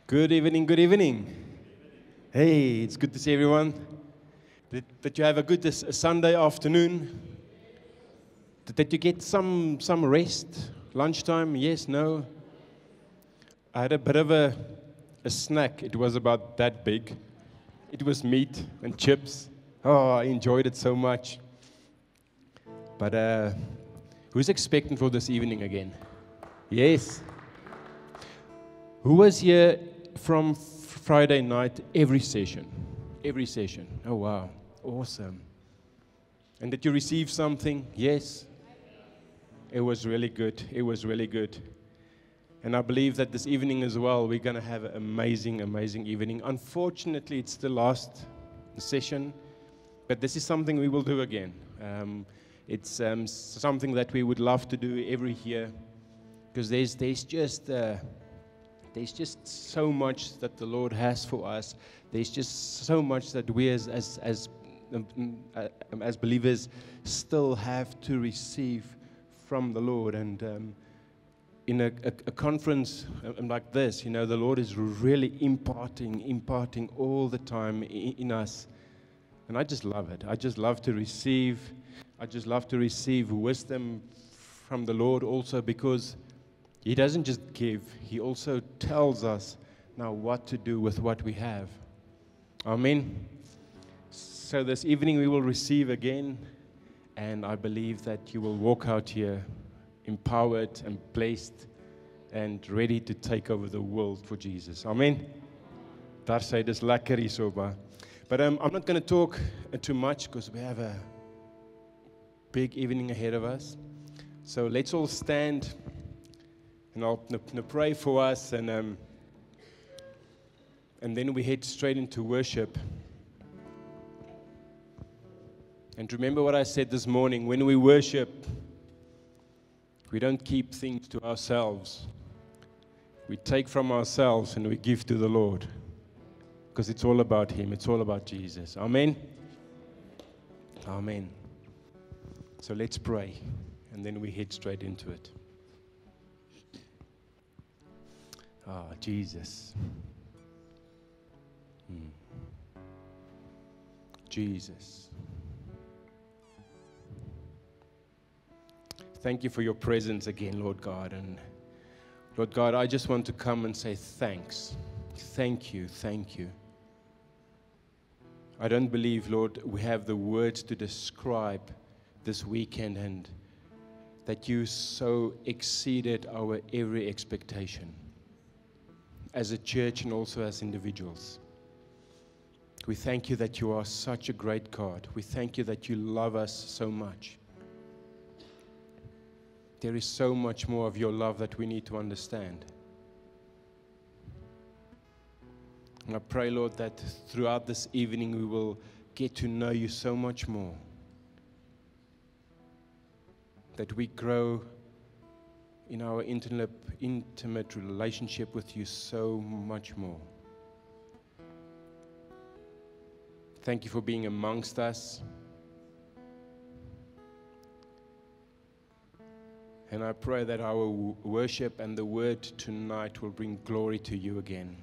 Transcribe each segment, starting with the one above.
Good evening, good evening. Hey, it's good to see everyone. Did you have a good Sunday afternoon? Did you get some rest? Lunchtime? Yes, no? I had a bit of a snack. It was about that big. It was meat and chips. Oh, I enjoyed it so much. But who's expecting for this evening again? Yes. Who was here from Friday night, every session? Every session. Oh, wow. Awesome. And did you receive something? Yes. It was really good. It was really good. And I believe that this evening as well, we're going to have an amazing, amazing evening. Unfortunately, it's the last session, but this is something we will do again. It's something that we would love to do every year, because there's just so much that the Lord has for us. There's just so much that we as believers still have to receive from the Lord. And in a conference like this, you know, the Lord is really imparting all the time in us. And I just love it. I just love to receive wisdom from the Lord also, because He doesn't just give, He also tells us now what to do with what we have. Amen. So this evening we will receive again, and I believe that you will walk out here empowered and blessed and ready to take over the world for Jesus. Amen. Daar sê dis lekker hierso ba. But I'm not going to talk too much, because we have a big evening ahead of us. So let's all stand. And I'll pray for us, and then we head straight into worship. And remember what I said this morning: when we worship, we don't keep things to ourselves. We take from ourselves and we give to the Lord, because it's all about Him. It's all about Jesus. Amen. Amen. So let's pray, and then we head straight into it. Ah, Jesus. Jesus. Thank you for your presence again, Lord God. And Lord God, I just want to come and say thanks. Thank you, thank you. I don't believe, Lord, we have the words to describe this weekend, and that you so exceeded our every expectation, as a church and also as individuals. We thank you that you are such a great God. We thank you that you love us so much. There is so much more of your love that we need to understand. And I pray, Lord, that throughout this evening we will get to know you so much more, that we grow in our intimate relationship with you so much more. Thank you for being amongst us. And I pray that our worship and the word tonight will bring glory to you again.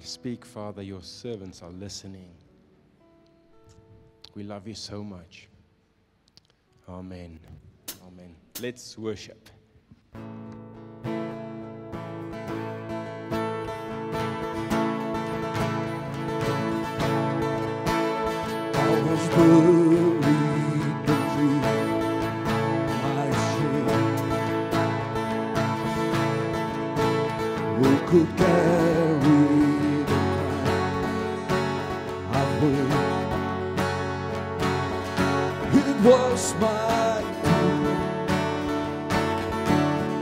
Speak, Father, your servants are listening. We love you so much. Amen. Amen. Let's worship. I was buried beneath my shame. Who could carry the crown of weight? It was my turn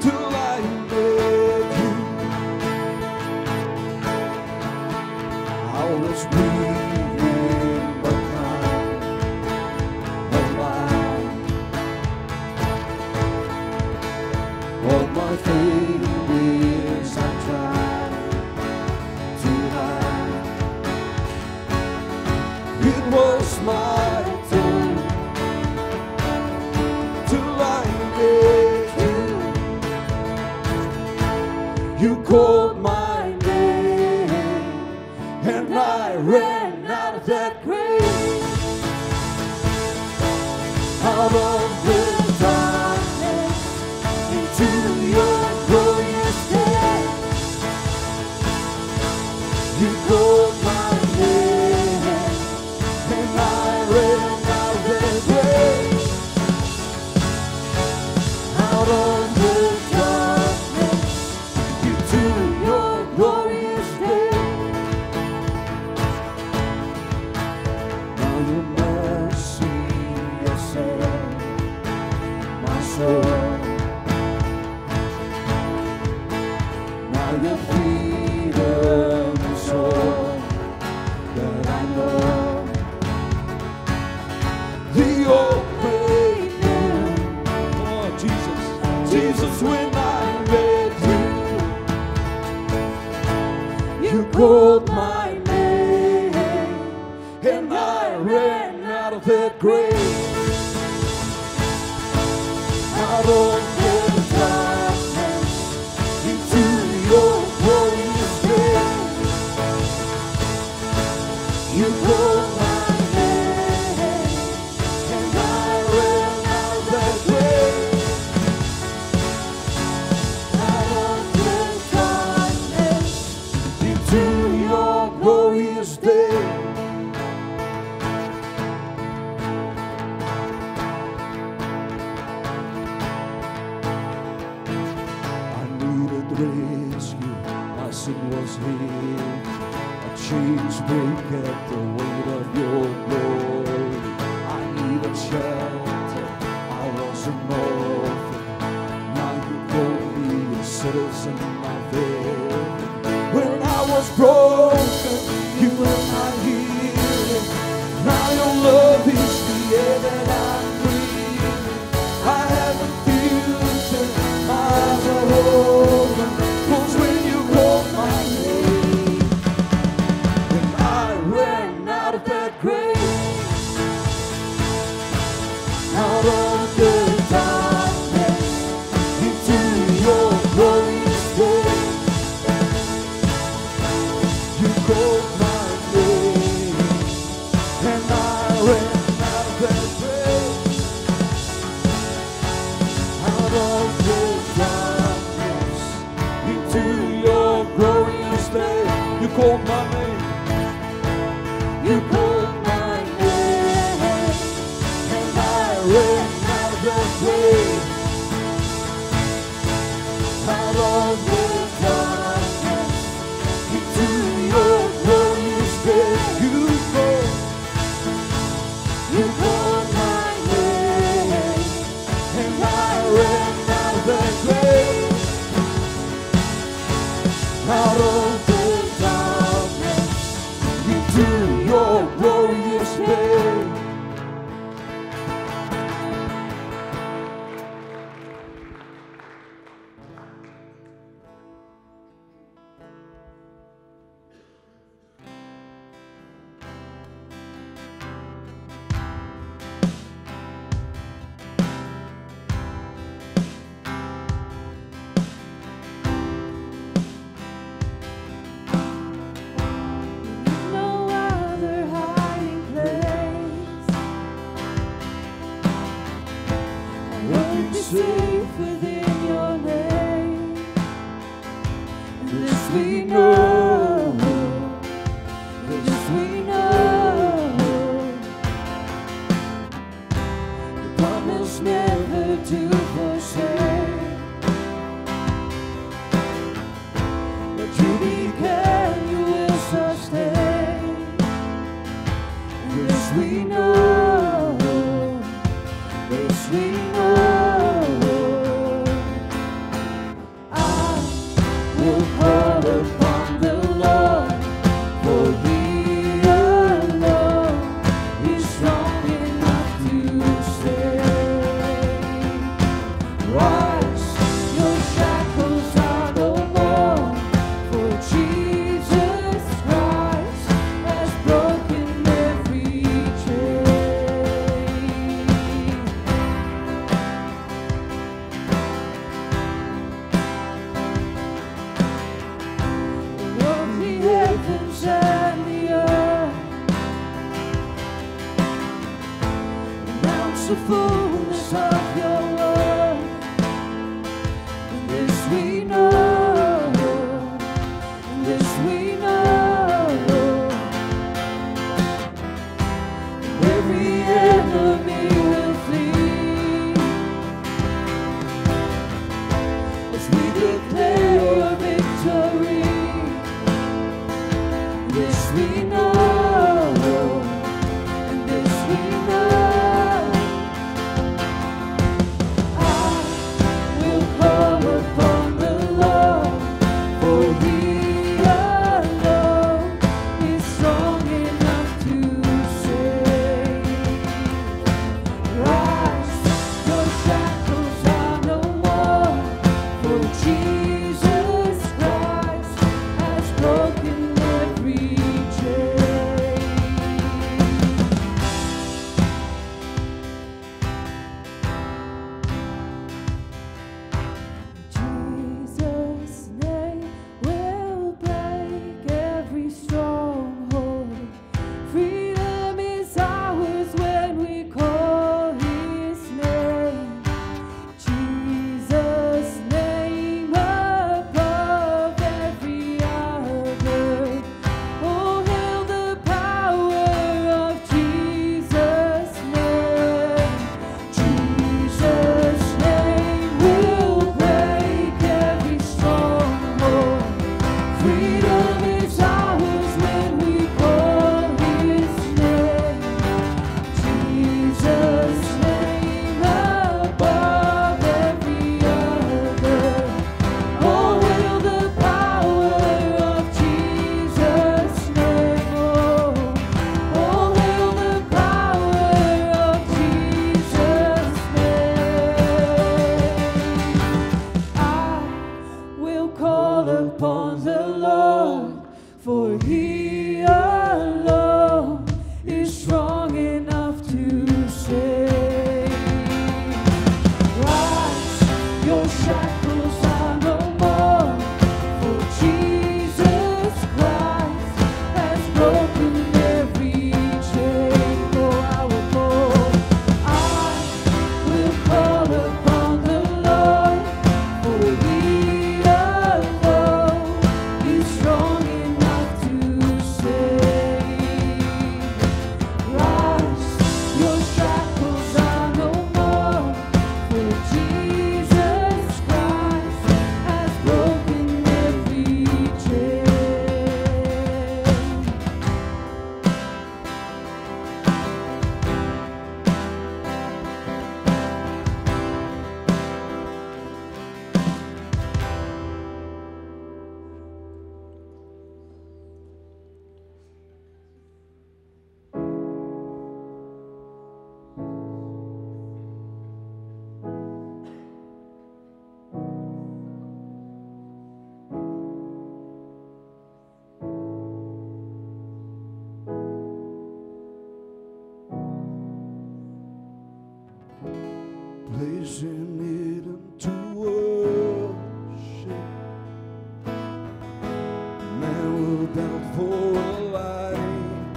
to lie with you. I was breathing but kind of life. All my failures I tried to hide. It was my turn to lie with you. You called my name, and I ran out of grace, out of the darkness, into your glorious day. Now your mercy has saved my soul. Now your freedom is all that I know. The old made new. Oh, Jesus, Jesus, when I met you, you called my name, and I ran out of that grave, out of the darkness, into your glorious day. You called my name, and I ran out of that grave, out of the darkness, into your glorious day. I needed rescue, my sin was healed. A chains break at the weight of your glory. I needed shelter, I was an orphan. Now you call me a citizen of heaven. When I was broken, you were my healing. Now your love is the air that I'm breathing. I have a future, my eyes are open. 'Cause when you called my name, and I ran out of that grave, out of the darkness, into your glorious day. You called my name, and I ran out of that grave, out of the darkness, into your glorious day. You called my name. You called my name, and I ran out of that grave, out of the darkness, into your glorious day. You called my name, and I ran out of that grave, out of the darkness, into your glorious day. No other hiding place. I will be safe within your name. And this we know, this we know. You promise never to forsake. But you began, you will sustain. And this we know, this we know. I will call upon the Lord, for He alone is strong enough to save. Rise, your shackles are no more, for Jesus Christ has broken every chain. Of the heavens and the earth, announce the fullness of your word. And this we know, and this we know. this we know, and this we know. I will call upon the Lord, for He alone is strong enough to save. Rise, your shackles are no more, for Jesus Christ has broken every chain. Jesus' name will break every stronghold. Freedom is ours when we call His name. Jesus' name above every other. Oh, hail the power of Jesus' name. Jesus' name will break every stronghold. Freedom is ours when we call His name. Jesus' name above every other. Oh, hail the power of Jesus' name. Oh, hail the power of Jesus' name. I will call upon the Lord, for He alone is strong enough to save. Rise, your shackles are no more, for Jesus Christ has broken every chain. Oh, I will call upon the Lord, for He alone is strong enough to save. Rise, your shackles are no more, for Jesus Christ has broken every chain. Placing it into worship, man will doubt for a light.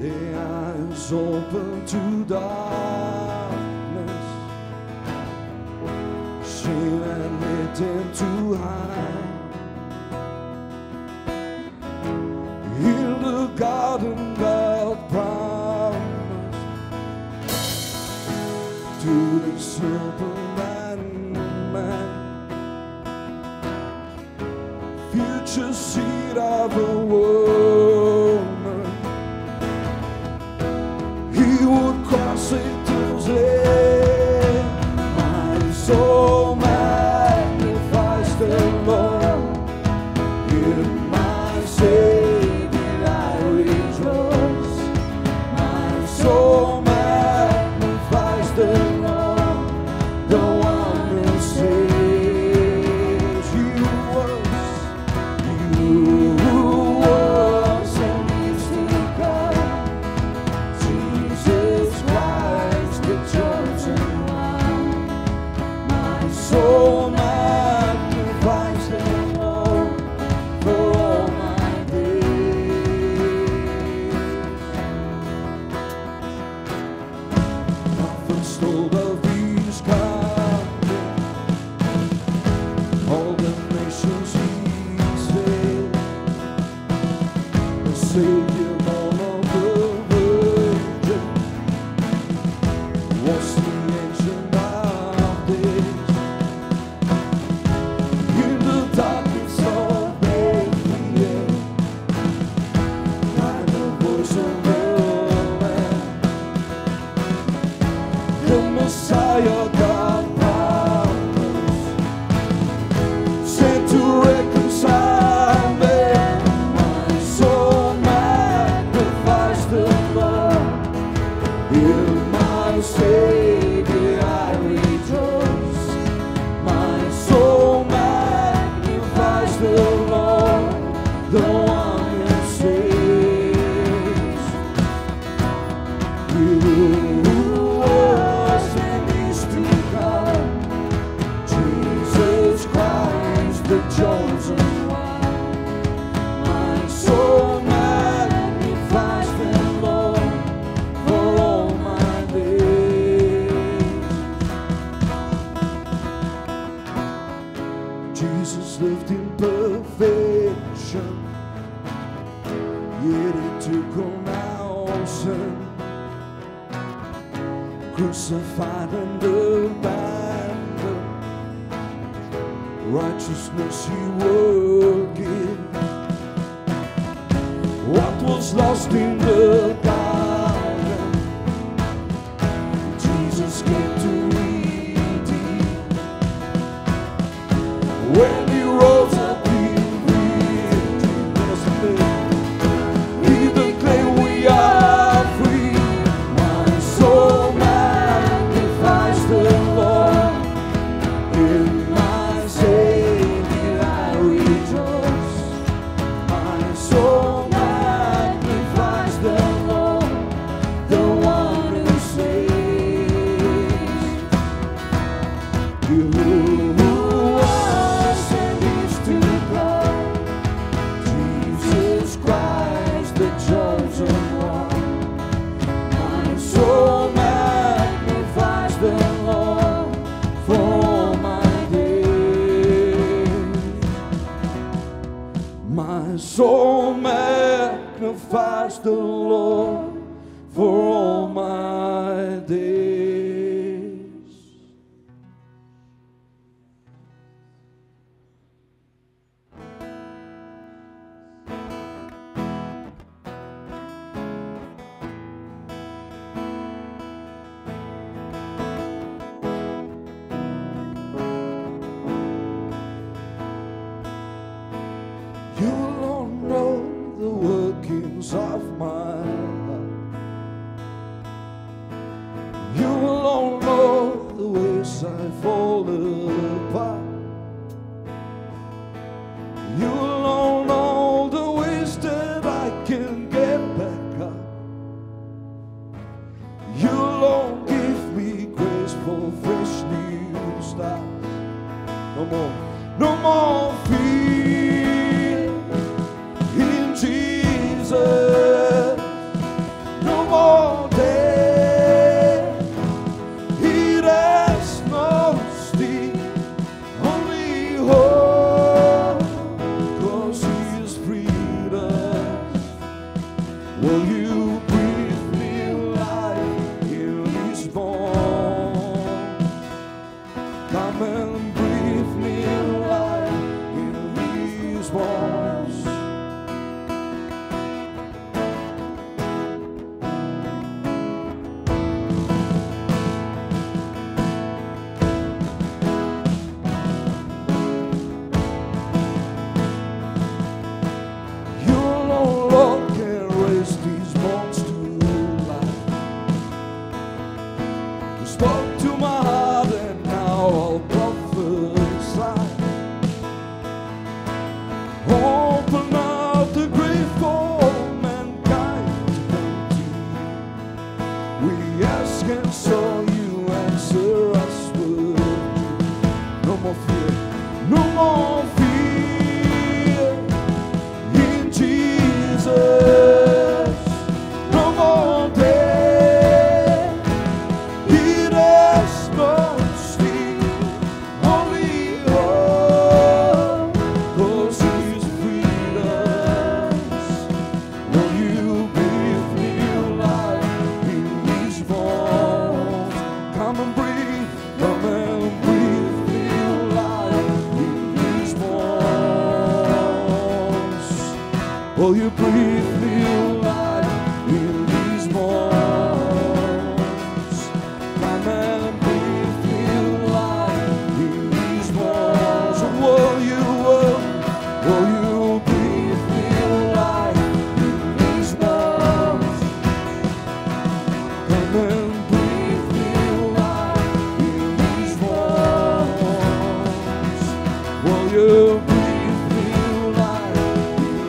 Their eyes open to darkness, shame and hidden to hide. In the garden God promised to the serpent and man, future seed of a woman, He would cross Satan's head. My soul magnifies the Lord, in my Savior I rejoice. My soul magnifies the Lord, the one who saves. You was the one who saves. You who was and is to come, Jesus Christ, the chosen one. My soul magnifies the Lord for all my days. Jesus lived in perfection, yet he took on our sin. Crucified and abandoned, righteousness he working. What was lost in the garden, Jesus came to redeem. When he rose up in victory, he declared we are free. My soul magnifies the Lord, in my Savior I rejoice. My soul magnifies the Lord, the one who saves. You who was and is to come, Jesus Christ, the chosen one. My soul magnifies the Lord for all my days. My soul magnifies the Lord for all my days. You alone know the workings of my heart. You alone know the ways I fall apart. You alone know the ways that I can get back up. You alone give me grace for fresh new starts. No more fear in Jesus. No more death. He has no sting, only hope, 'cause He has freed us. Will you breathe new life in His bones? Come and breathe new life in His bones. You alone, Lord, can raise these bones to life. You spoke to my heart and now I'll prophesy. Open out the grave for all mankind to come to you. We ask and so you answer us with no more fear, no more fear in Jesus. No more death. It has no sting, only hope, 'cause He's freed us. Will you breathe new life in His bones? Come and breathe new life in His bones. Will you breathe new life in His bones? Come and breathe new life in His bones. Will you breathe new life in His bones? Come and breathe new life in His bones. Will you breathe new life in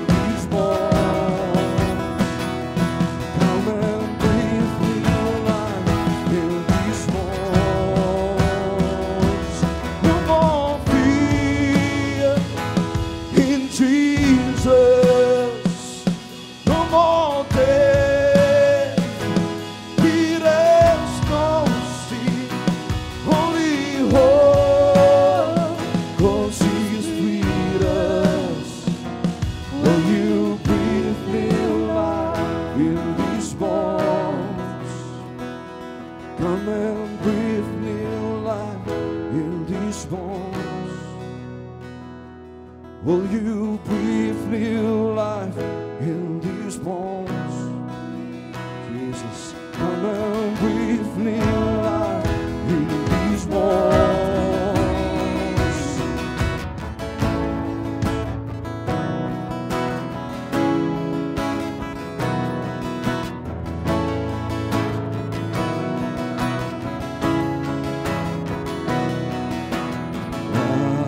you breathe new life in these bones? Jesus, come and breathe new life in these bones.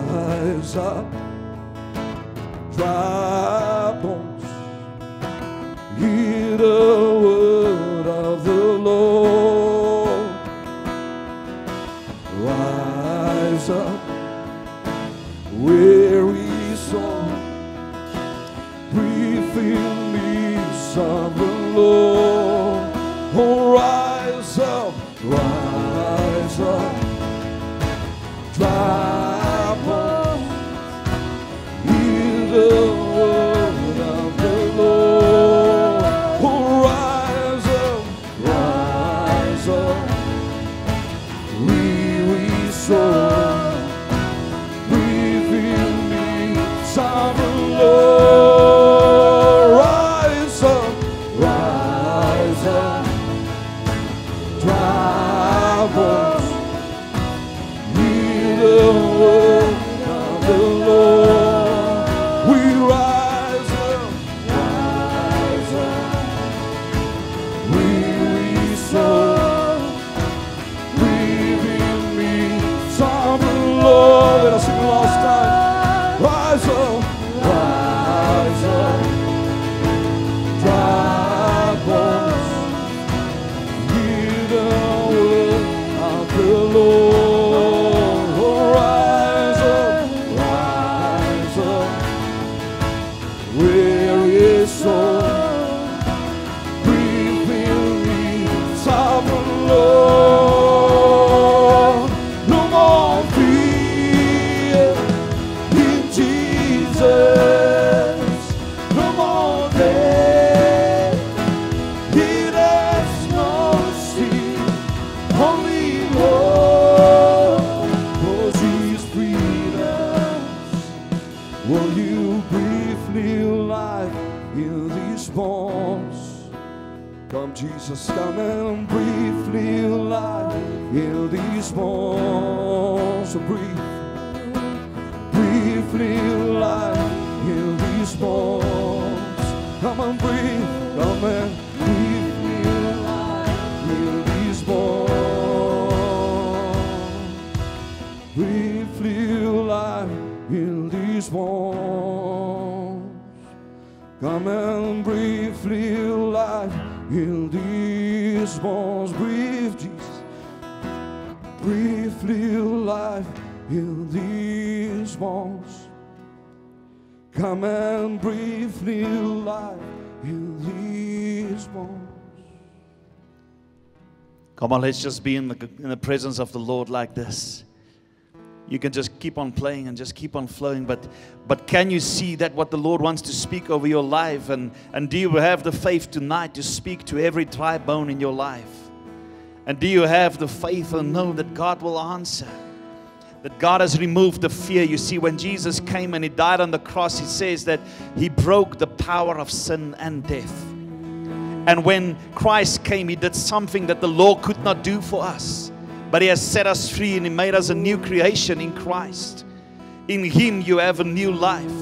Rise up, dry bones, hear the word of the Lord. Rise up, weary soul, breathe in me, sovereign Lord. Oh, rise up, dry bones, hear the word of the Lord. Oh, rise up, weary soul, breathe in me, sovereign Lord. Rise up, dry bones, hear the word of the Lord. We rise up, weary soul, breathe in me, sovereign Lord. Let us sing last time. Rise up, dry bones, hear the word of the Lord. Oh, rise up, weary soul, breathe in me, sovereign Lord. No more fear in Jesus, no more death, it has no sting, only hope, 'cause He's freed us. Will you breathe new life in these bones? Come, Jesus, come and breathe new life in these bones. So breathe new life in these bones. Come and breathe new life in these bones. Breathe new life in these bones. Come and breathe new life in these bones. Breathe, Jesus. Breathe new life in these bones. Come and breathe new life in these bones. Come on, let's just be in the presence of the Lord like this. You can just keep on playing and just keep on flowing, but can you see that what the Lord wants to speak over your life? And do you have the faith tonight to speak to every dry bone in your life? And do you have the faith and know that God will answer? That God has removed the fear. You see, when Jesus came and He died on the cross, He says that He broke the power of sin and death. And when Christ came, He did something that the law could not do for us. But He has set us free and He made us a new creation in Christ. In Him you have a new life.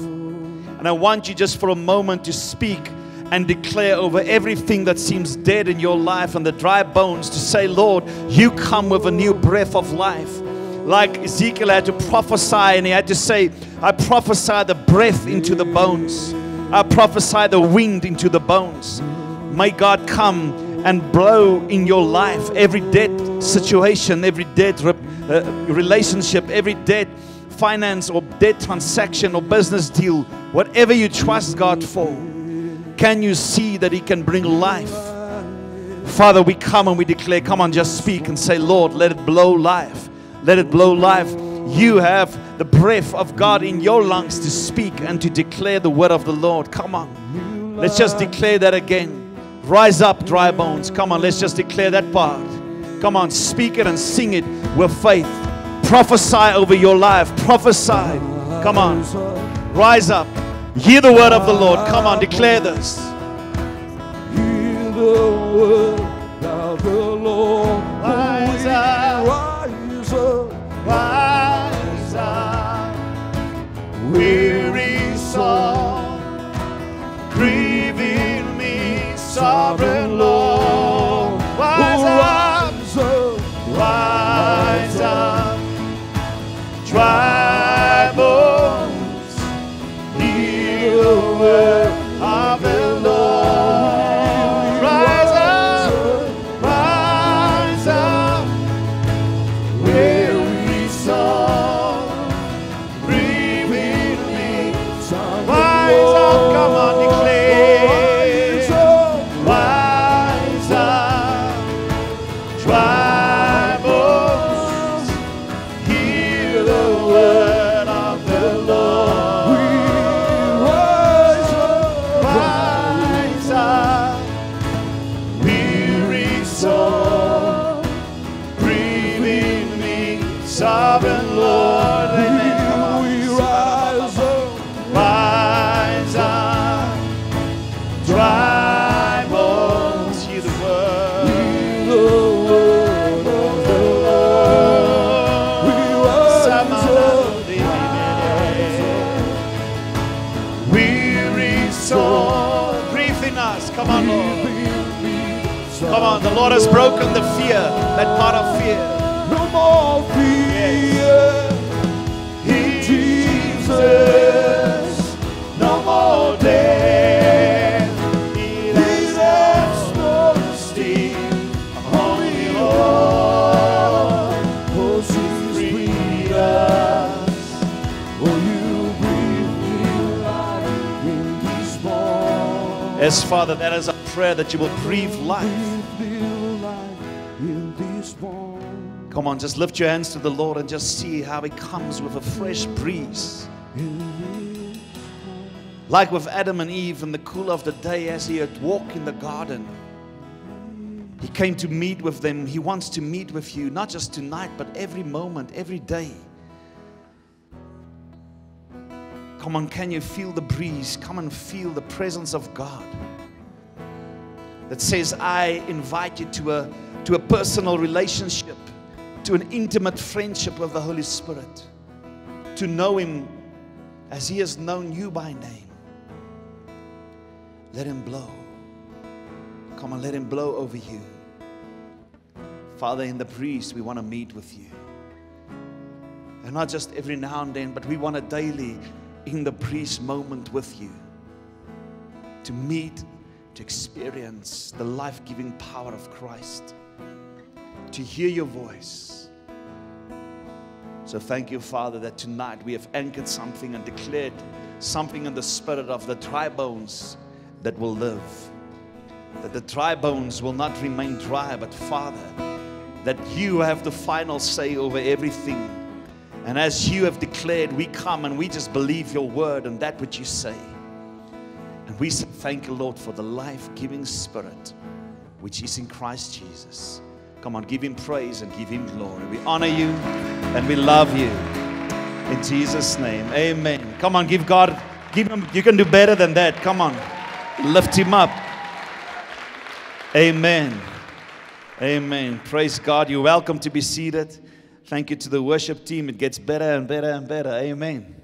And I want you just for a moment to speak and declare over everything that seems dead in your life and the dry bones, to say, Lord, you come with a new breath of life. Like Ezekiel had to prophesy, and he had to say, I prophesy the breath into the bones. I prophesy the wind into the bones. May God come and blow in your life every dead situation, every dead relationship, every dead finance or dead transaction or business deal, whatever you trust God for. Can you see that He can bring life? Father, we come and we declare, come on, just speak and say, Lord, let it blow life. Let it blow life. You have the breath of God in your lungs to speak and to declare the word of the Lord. Come on. Let's just declare that again. Rise up, dry bones. Come on, let's just declare that part. Come on, speak it and sing it with faith. Prophesy over your life. Prophesy. Come on. Rise up. Hear the word of the Lord. Come on, declare this. Hear the word of the Lord. Rise up. Rise up. Rise up, weary soul, grieving me, sovereign Lord. Rise up, rise up, dry bones, hear the word of the Lord. Rise up, weary soul, grieving me. Rise up, come on, declare. Rise up, dry bones, hear the word of the Lord. Rise up, weary soul, grieving me, sovereign Lord. Amen. Come on. Rise up, dry bones, hear the word of the Lord. Weary soul, breathe in us. Come on, Lord. Come on, the Lord has broken the fear, that part of fear. No more fear. Jesus, no more death. He has no sting on the Lord. Oh, Jesus, Free us. will you breathe new life in these bones? Yes, Father, that is our prayer, that you will breathe life. Breathe new life in these bones. Come on, just lift your hands to the Lord and just see how He comes with a fresh breeze. Like with Adam and Eve in the cool of the day as He had walked in the garden. He came to meet with them. He wants to meet with you, not just tonight, but every moment, every day. Come on, can you feel the breeze? Come and feel the presence of God. That says, I invite you to a personal relationship, to an intimate friendship with the Holy Spirit, to know Him as He has known you by name. Let Him blow. Come on, let Him blow over you. Father, in the breeze, we want to meet with you. And not just every now and then, but we want to daily in the breeze moment with you. To meet, to experience the life-giving power of Christ. To hear your voice. So thank you, Father, that tonight we have anchored something and declared something in the spirit of the dry bones that will live. That the dry bones will not remain dry, but Father, that you have the final say over everything. And as you have declared, we come and we just believe your word and that which you say. And we say thank you, Lord, for the life-giving Spirit which is in Christ Jesus. Come on, give Him praise and give Him glory. We honor you and we love you. In Jesus' name, amen. Come on, give God, give Him, you can do better than that. Come on, lift Him up. Amen. Amen. Praise God. You're welcome to be seated. Thank you to the worship team. It gets better and better and better. Amen.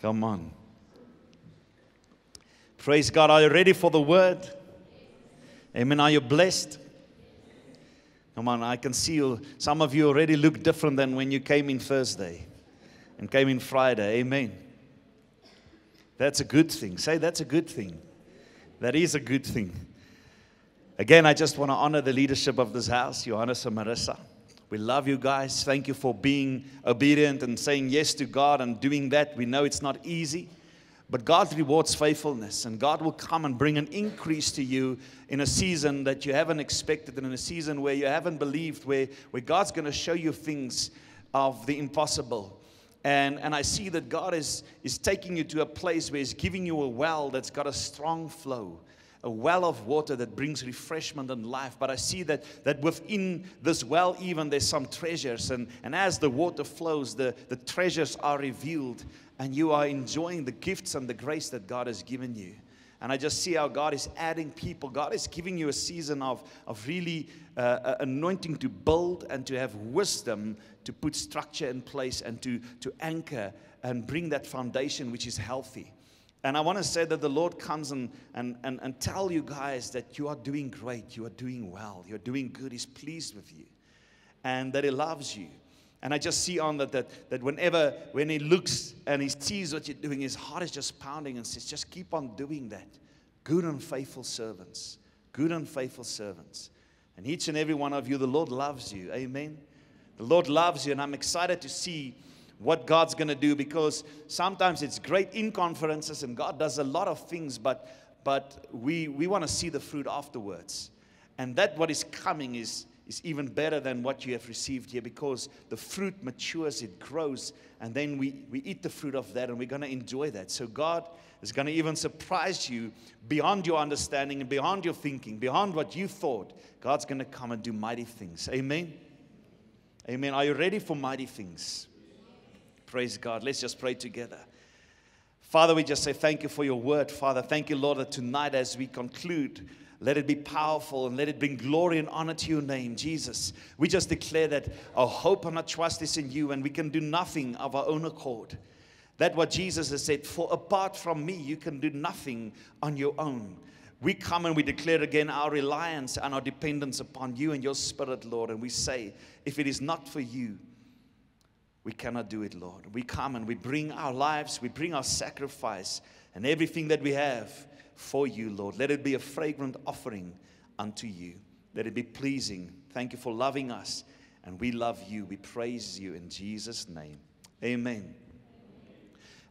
Come on. Praise God. Are you ready for the word? Amen. Are you blessed? Come on. I can see you. Some of you already look different than when you came in Thursday and came in Friday. Amen. That's a good thing. Say that's a good thing. That is a good thing. Again, I just want to honor the leadership of this house, Johannes and Marissa. We love you guys. Thank you for being obedient and saying yes to God and doing that. We know it's not easy, but God rewards faithfulness, and God will come and bring an increase to you in a season that you haven't expected, and in a season where you haven't believed, where God's going to show you things of the impossible. And I see that God is taking you to a place where He's giving you a well that's got a strong flow. a well of water that brings refreshment and life. But I see that within this well even there's some treasures. And as the water flows, the treasures are revealed. And you are enjoying the gifts and the grace that God has given you. And I just see how God is adding people. God is giving you a season of really anointing to build and to have wisdom to put structure in place and to anchor and bring that foundation which is healthy. And I want to say that the Lord comes and tell you guys that you are doing great. You are doing well. You're doing good. He's pleased with you. And that He loves you. And I just see on that when He looks and He sees what you're doing, His heart is just pounding and says, just keep on doing that. Good and faithful servants. Good and faithful servants. And each and every one of you, the Lord loves you. Amen. The Lord loves you, and I'm excited to see what God's going to do, because sometimes it's great in conferences and God does a lot of things, but we want to see the fruit afterwards. And that what is coming is even better than what you have received here, because the fruit matures, it grows, and then we eat the fruit of that, and we're going to enjoy that. So God is going to even surprise you beyond your understanding and beyond your thinking, beyond what you thought. God's going to come and do mighty things. Amen? Amen. Are you ready for mighty things? Praise God. Let's just pray together. Father, we just say thank you for your word. Father, thank you, Lord, that tonight as we conclude, let it be powerful and let it bring glory and honor to your name, Jesus. We just declare that our hope and our trust is in you, and we can do nothing of our own accord. That's what Jesus has said, for apart from me, you can do nothing on your own. We come and we declare again our reliance and our dependence upon you and your Spirit, Lord. And we say, if it is not for you, we cannot do it, Lord. We come and we bring our lives, we bring our sacrifice and everything that we have for you, Lord. Let it be a fragrant offering unto you. Let it be pleasing. Thank you for loving us, and we love you. We praise you in Jesus' name. Amen.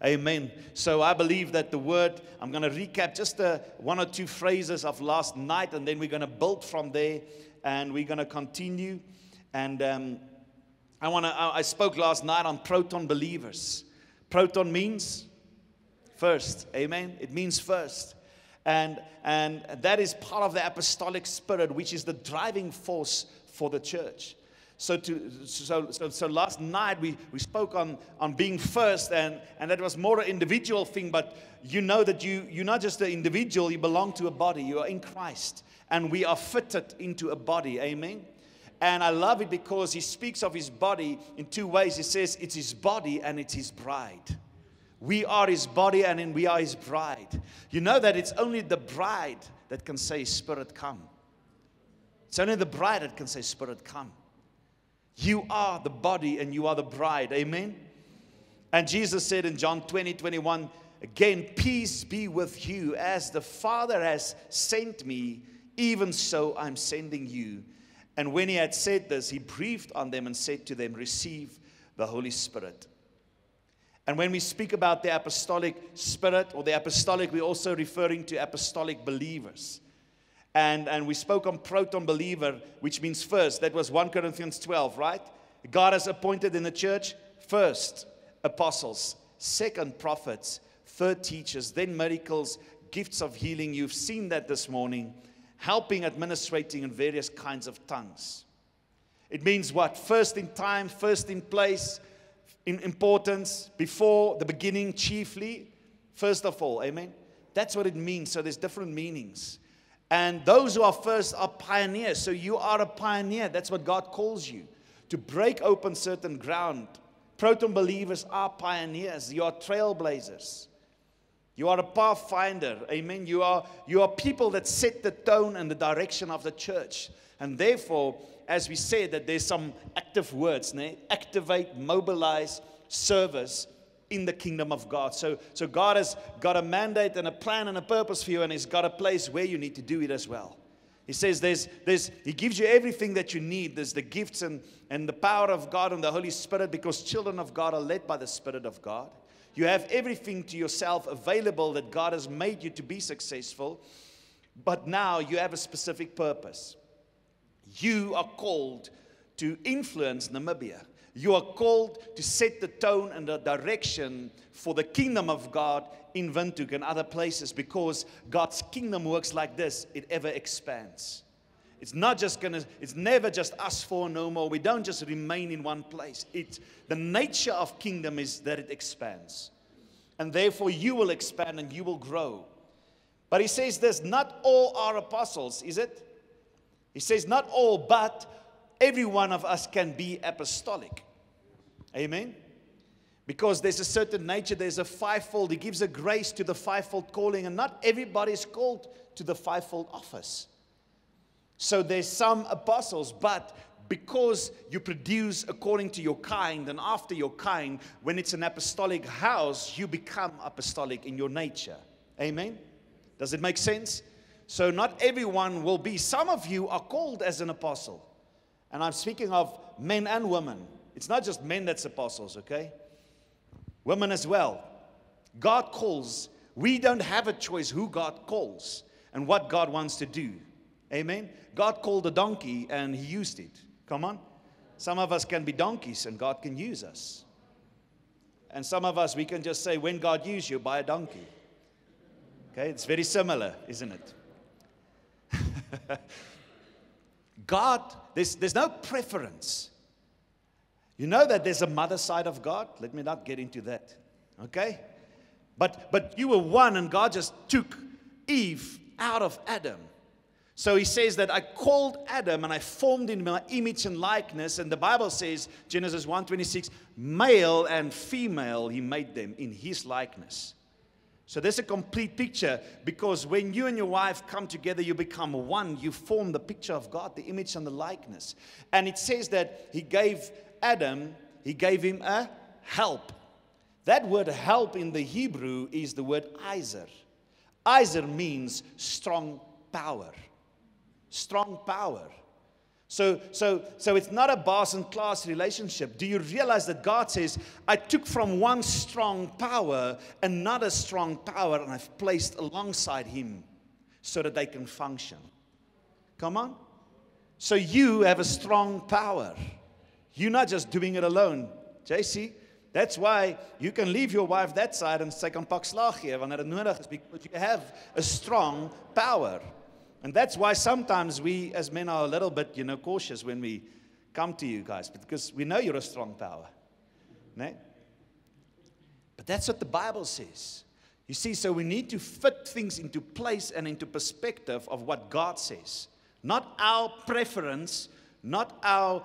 Amen. So I believe that the word, I'm going to recap just one or two phrases of last night, and then we're going to build from there, and we're going to continue. And I spoke last night on proton believers. Proton means first. Amen. It means first. And that is part of the apostolic spirit, which is the driving force for the church. So last night we spoke on being first, and that was more an individual thing, but you know that you're not just an individual, you belong to a body. You are in Christ, and we are fitted into a body. Amen. And I love it because he speaks of his body in two ways. He says it's his body and it's his bride. We are his body and we are his bride. You know that it's only the bride that can say, Spirit, come. It's only the bride that can say, Spirit, come. You are the body and you are the bride. Amen. And Jesus said in John 20:21, again, peace be with you. As the Father has sent me, even so I'm sending you. And when he had said this, he breathed on them and said to them, receive the Holy Spirit. And when we speak about the apostolic spirit or the apostolic, we're also referring to apostolic believers. And we spoke on proton believer, which means first. That was 1 Corinthians 12, right? God has appointed in the church first apostles, second prophets, third teachers, then miracles, gifts of healing. You've seen that this morning. Helping, administrating in various kinds of tongues. It means what? First in time, first in place, in importance, before the beginning, chiefly, first of all. Amen. That's what it means. So there's different meanings. And those who are first are pioneers. So you are a pioneer. That's what God calls you. To break open certain ground. Proton believers are pioneers. You are trailblazers. You are a pathfinder. Amen. You are people that set the tone and the direction of the church. And therefore, as we said, that there's some active words. Activate, mobilize, service in the kingdom of God. So God has got a mandate and a plan and a purpose for you, and He's got a place where you need to do it as well. He says He gives you everything that you need. There's the gifts and the power of God and the Holy Spirit, because children of God are led by the Spirit of God. You have everything to yourself available that God has made you to be successful. But now you have a specific purpose. You are called to influence Namibia. You are called to set the tone and the direction for the kingdom of God in Windhoek and other places, because God's kingdom works like this. It ever expands. It's never just us four no more. We don't just remain in one place. The nature of kingdom is that it expands. And therefore you will expand and you will grow. But he says this, not all are apostles, is it? He says not all, but every one of us can be apostolic. Amen? Because there's a certain nature, there's a fivefold. He gives a grace to the fivefold calling, and not everybody is called to the fivefold office. So there's some apostles, but because you produce according to your kind and after your kind, when it's an apostolic house, you become apostolic in your nature. Amen? Does it make sense? So not everyone will be. Some of you are called as an apostle. And I'm speaking of men and women. It's not just men that's apostles, okay? Women as well. God calls. We don't have a choice who God calls and what God wants to do. Amen? God called a donkey and He used it. Come on. Some of us can be donkeys and God can use us. And some of us, we can just say, when God used you, buy a donkey. Okay? It's very similar, isn't it? God, there's no preference. You know that there's a mother side of God? Let me not get into that. Okay? But you were one and God just took Eve out of Adam. So he says that I called Adam and I formed in my image and likeness. And the Bible says, Genesis 1:26, male and female, He made them in His likeness. So there's a complete picture, because when you and your wife come together, you become one. You form the picture of God, the image and the likeness. And it says that He gave Adam, He gave him a help. That word help in the Hebrew is the word Izer. Izer means strong power. Strong power. So it's not a boss and class relationship. Do you realize that God says, I took from one strong power another strong power and I've placed alongside him so that they can function? Come on. So you have a strong power. You're not just doing it alone. JC, that's why you can leave your wife that side and sy kan pak slag gee wanneer dit nodig is, because you have a strong power. And that's why sometimes we as men are a little bit, cautious when we come to you guys, because we know you're a strong power. No? But that's what the Bible says. You see, so we need to fit things into place and into perspective of what God says. Not our preference, not our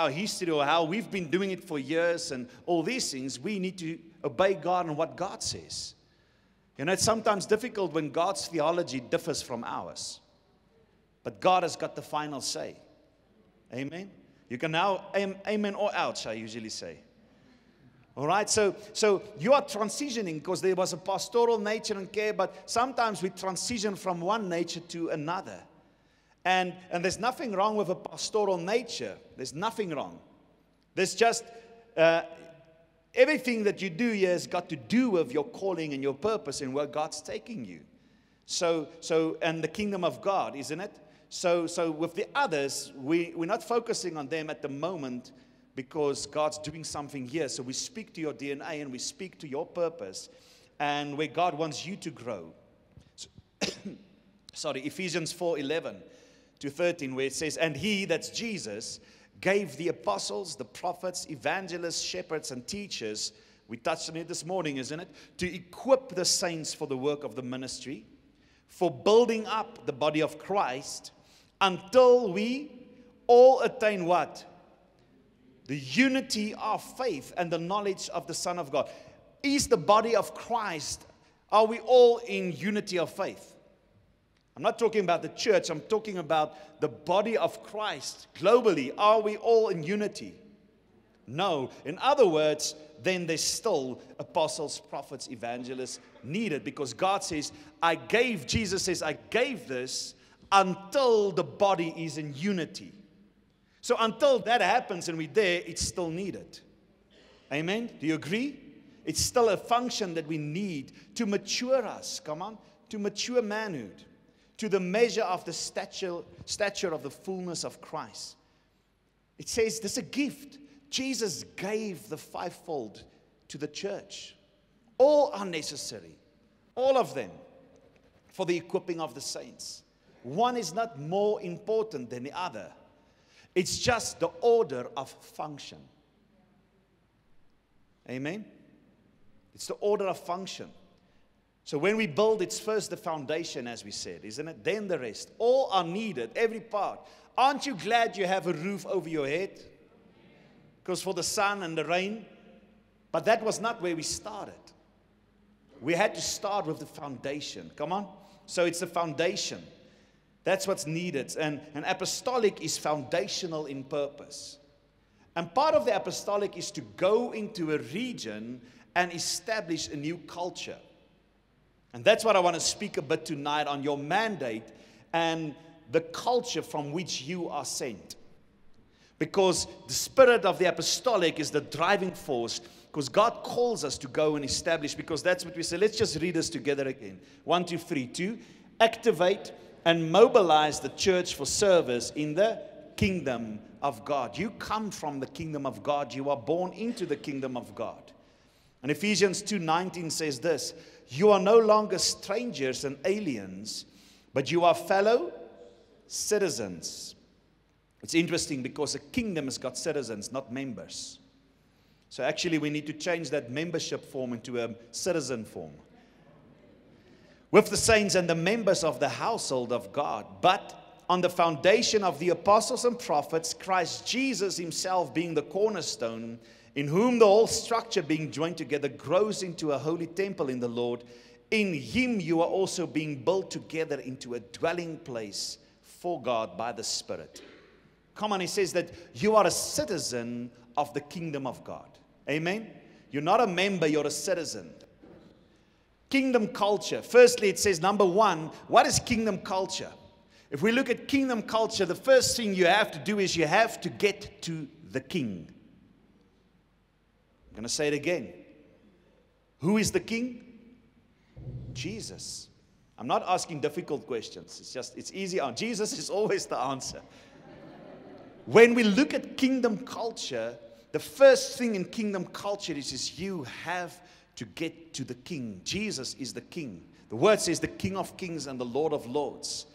history or how we've been doing it for years and all these things. We need to obey God and what God says. It's sometimes difficult when God's theology differs from ours. But God has got the final say. Amen? You can now amen or ouch, I usually say. All right, so you are transitioning, because there was a pastoral nature and care, but sometimes we transition from one nature to another. And there's nothing wrong with a pastoral nature. There's nothing wrong. There's just everything that you do here has got to do with your calling and your purpose and where God's taking you. So and the kingdom of God, isn't it? So with the others, we're not focusing on them at the moment, because God's doing something here. So we speak to your DNA and we speak to your purpose and where God wants you to grow. So, Ephesians 4:11-13, where it says, and He, that's Jesus, gave the apostles, the prophets, evangelists, shepherds, and teachers, we touched on it this morning, isn't it? To equip the saints for the work of the ministry, for building up the body of Christ, until we all attain what? The unity of faith and the knowledge of the Son of God. Is the body of Christ, are we all in unity of faith? I'm not talking about the church, I'm talking about the body of Christ globally. Are we all in unity? No. In other words, then there's still apostles, prophets, evangelists needed, because God says, Jesus says, I gave this until the body is in unity. So until that happens and we're there, it's still needed. Amen? Do you agree? It's still a function that we need to mature us, come on, to mature manhood, to the measure of the stature of the fullness of Christ. It says this is a gift. Jesus gave the fivefold to the church. All are necessary. All of them. For the equipping of the saints. One is not more important than the other. It's just the order of function. Amen? It's the order of function. So when we build, it's first the foundation, as we said, isn't it? Then the rest. All are needed, every part. Aren't you glad you have a roof over your head? Because for the sun and the rain. But that was not where we started. We had to start with the foundation. Come on. So it's the foundation. That's what's needed. And apostolic is foundational in purpose. And part of the apostolic is to go into a region and establish a new culture. And that's what I want to speak a bit tonight on your mandate and the culture from which you are sent. Because the spirit of the apostolic is the driving force. Because God calls us to go and establish. Because that's what we say. Let's just read this together again. 1, 2, 3, 2. Activate and mobilize the church for service in the kingdom of God. You come from the kingdom of God. You are born into the kingdom of God. And Ephesians 2:19 says this. You are no longer strangers and aliens, but you are fellow citizens. It's interesting because a kingdom has got citizens, not members. So actually we need to change that membership form into a citizen form. With the saints and the members of the household of God, but on the foundation of the apostles and prophets, Christ Jesus himself being the cornerstone, in whom the whole structure being joined together grows into a holy temple in the Lord. In him you are also being built together into a dwelling place for God by the Spirit. Come on, he says that you are a citizen of the kingdom of God. Amen? You're not a member, you're a citizen. Kingdom culture. Firstly, it says, number one, what is kingdom culture? If we look at kingdom culture, the first thing you have to do is you have to get to the king. I'm going to say it again. Who is the king? Jesus. I'm not asking difficult questions. It's easy. Jesus is always the answer. When we look at kingdom culture, the first thing in kingdom culture is you have to get to the king. Jesus is the king. The word says the King of Kings and the Lord of Lords.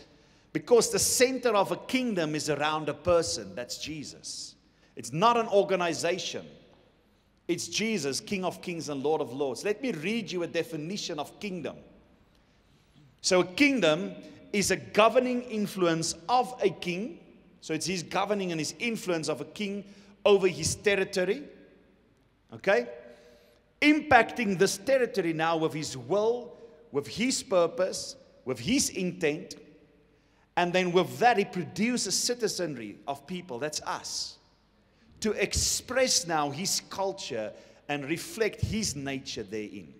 Because the center of a kingdom is around a person. That's Jesus. It's not an organization. It's Jesus, King of Kings and Lord of Lords. Let me read you a definition of kingdom. So a kingdom is a governing influence of a king. So it's his governing and his influence of a king over his territory. Okay? Impacting this territory now with his will, with his purpose, with his intent. And then with that, he produces citizenry of people. That's us. To express now his culture and reflect his nature therein.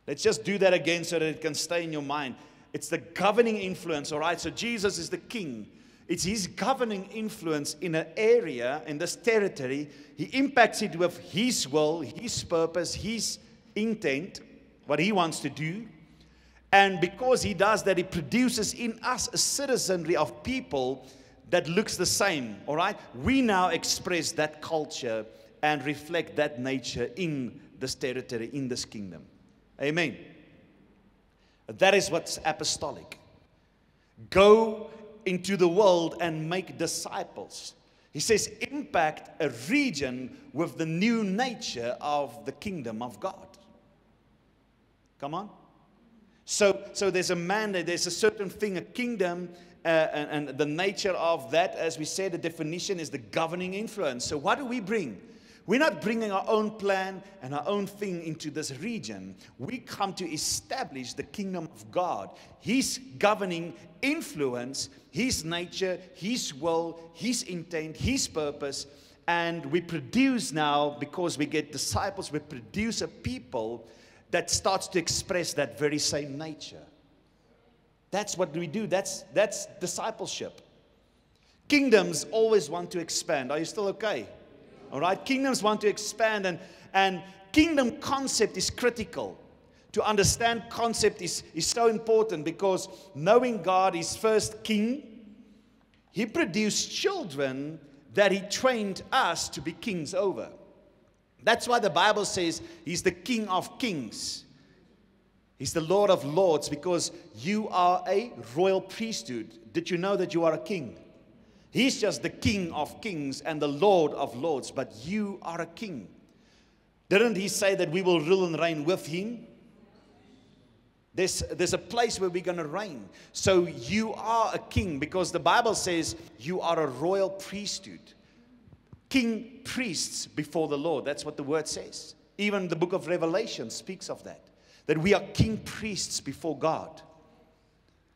Let's just do that again so that it can stay in your mind. It's the governing influence, all right? So Jesus is the king. It's his governing influence in an area, in this territory. He impacts it with his will, his purpose, his intent, what he wants to do. And because he does that, he produces in us a citizenry of people that looks the same, all right? We now express that culture and reflect that nature in this territory, in this kingdom. Amen. That is what's apostolic. Go into the world and make disciples. He says, impact a region with the new nature of the kingdom of God. Come on. So there's a mandate, there's a certain thing, a kingdom, and the nature of that, as we said, the definition is the governing influence. So what do we bring? We're not bringing our own plan and our own thing into this region. We come to establish the kingdom of God, his governing influence, his nature, his will, his intent, his purpose. And we produce now, because we get disciples, we produce a people that starts to express that very same nature. That's what we do. That's discipleship. Kingdoms always want to expand. Are you still okay? All right. Kingdoms want to expand, and kingdom concept is critical. To understand concept is so important, because knowing God is first king. He produced children that He trained us to be kings over. That's why the Bible says He's the King of kings. He's the Lord of lords, because you are a royal priesthood. Did you know that you are a king? He's just the King of kings and the Lord of lords, but you are a king. Didn't He say that we will rule and reign with Him? There's a place where we're going to reign. So you are a king, because the Bible says you are a royal priesthood. King priests before the Lord. That's what the word says. Even the book of Revelation speaks of that. That we are king priests before God.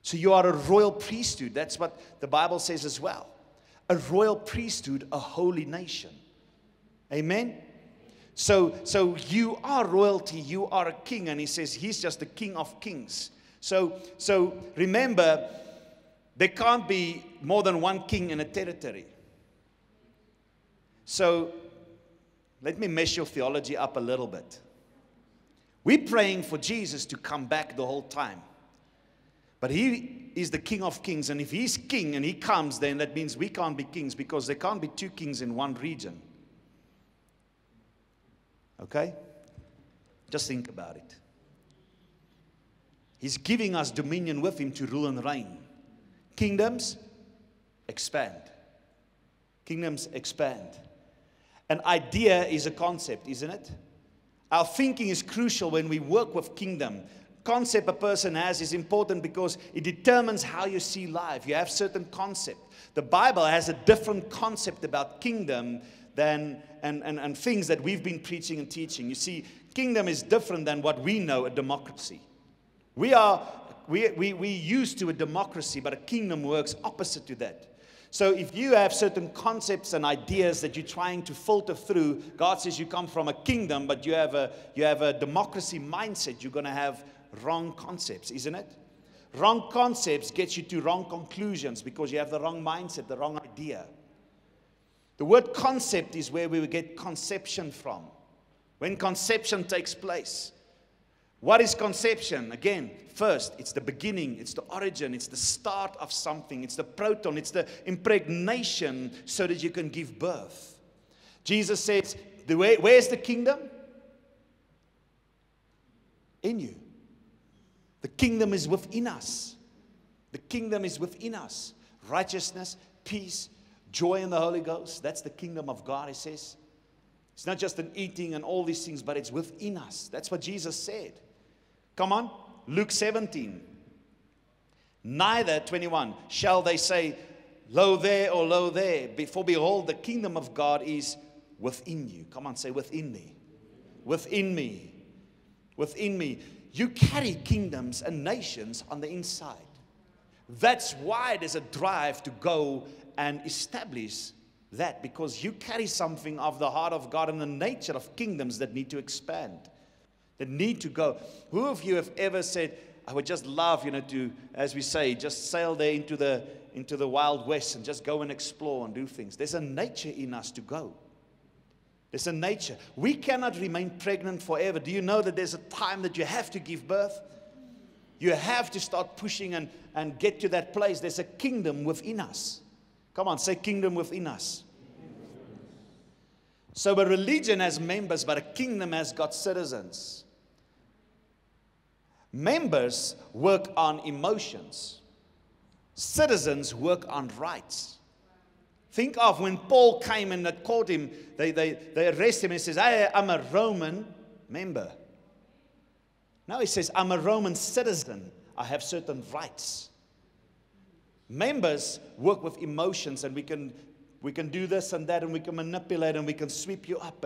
So you are a royal priesthood. That's what the Bible says as well. A royal priesthood, a holy nation. Amen? So you are royalty, you are a king. And He says He's just the King of kings. So remember, there can't be more than one king in a territory. So let me mess your theology up a little bit. We're praying for Jesus to come back the whole time. But He is the King of kings. And if He's king and He comes, then that means we can't be kings, because there can't be two kings in one region. Okay? Just think about it. He's giving us dominion with Him to rule and reign. Kingdoms expand. Kingdoms expand. An idea is a concept, isn't it? Our thinking is crucial when we work with kingdom. Concept a person has is important because it determines how you see life. You have certain concept. The Bible has a different concept about kingdom than and things that we've been preaching and teaching. You see, kingdom is different than what we know, a democracy. We used to a democracy, but a kingdom works opposite to that. So if you have certain concepts and ideas that you're trying to filter through, God says you come from a kingdom, but you have a democracy mindset, you're going to have wrong concepts, isn't it? Wrong concepts get you to wrong conclusions because you have the wrong mindset, the wrong idea. The word concept is where we get conception from. When conception takes place. What is conception? Again, first, it's the beginning, it's the origin, it's the start of something, it's the proton, it's the impregnation so that you can give birth. Jesus says, where's the kingdom? In you. The kingdom is within us. The kingdom is within us. Righteousness, peace, joy in the Holy Ghost. That's the kingdom of God, He says. It's not just an eating and all these things, but it's within us. That's what Jesus said. Come on, Luke 17. Neither, 21, shall they say, lo there or lo there. For behold, the kingdom of God is within you. Come on, say within me. Within me. Within me. You carry kingdoms and nations on the inside. That's why there's a drive to go and establish that, because you carry something of the heart of God and the nature of kingdoms that need to expand, that need to go. Who of you have ever said, I would just love, to, as we say, just sail there into the Wild West and just go and explore and do things. There's a nature in us to go. There's a nature. We cannot remain pregnant forever. Do you know that there's a time that you have to give birth? You have to start pushing and get to that place. There's a kingdom within us. Come on, say kingdom within us. So a religion has members, but a kingdom has got citizens. Members work on emotions. Citizens work on rights. Think of when Paul came and they caught him, they arrest him and he says, I'm a Roman member. Now he says, I'm a Roman citizen. I have certain rights. Members work with emotions, and we can do this and that, and we can manipulate, and we can sweep you up.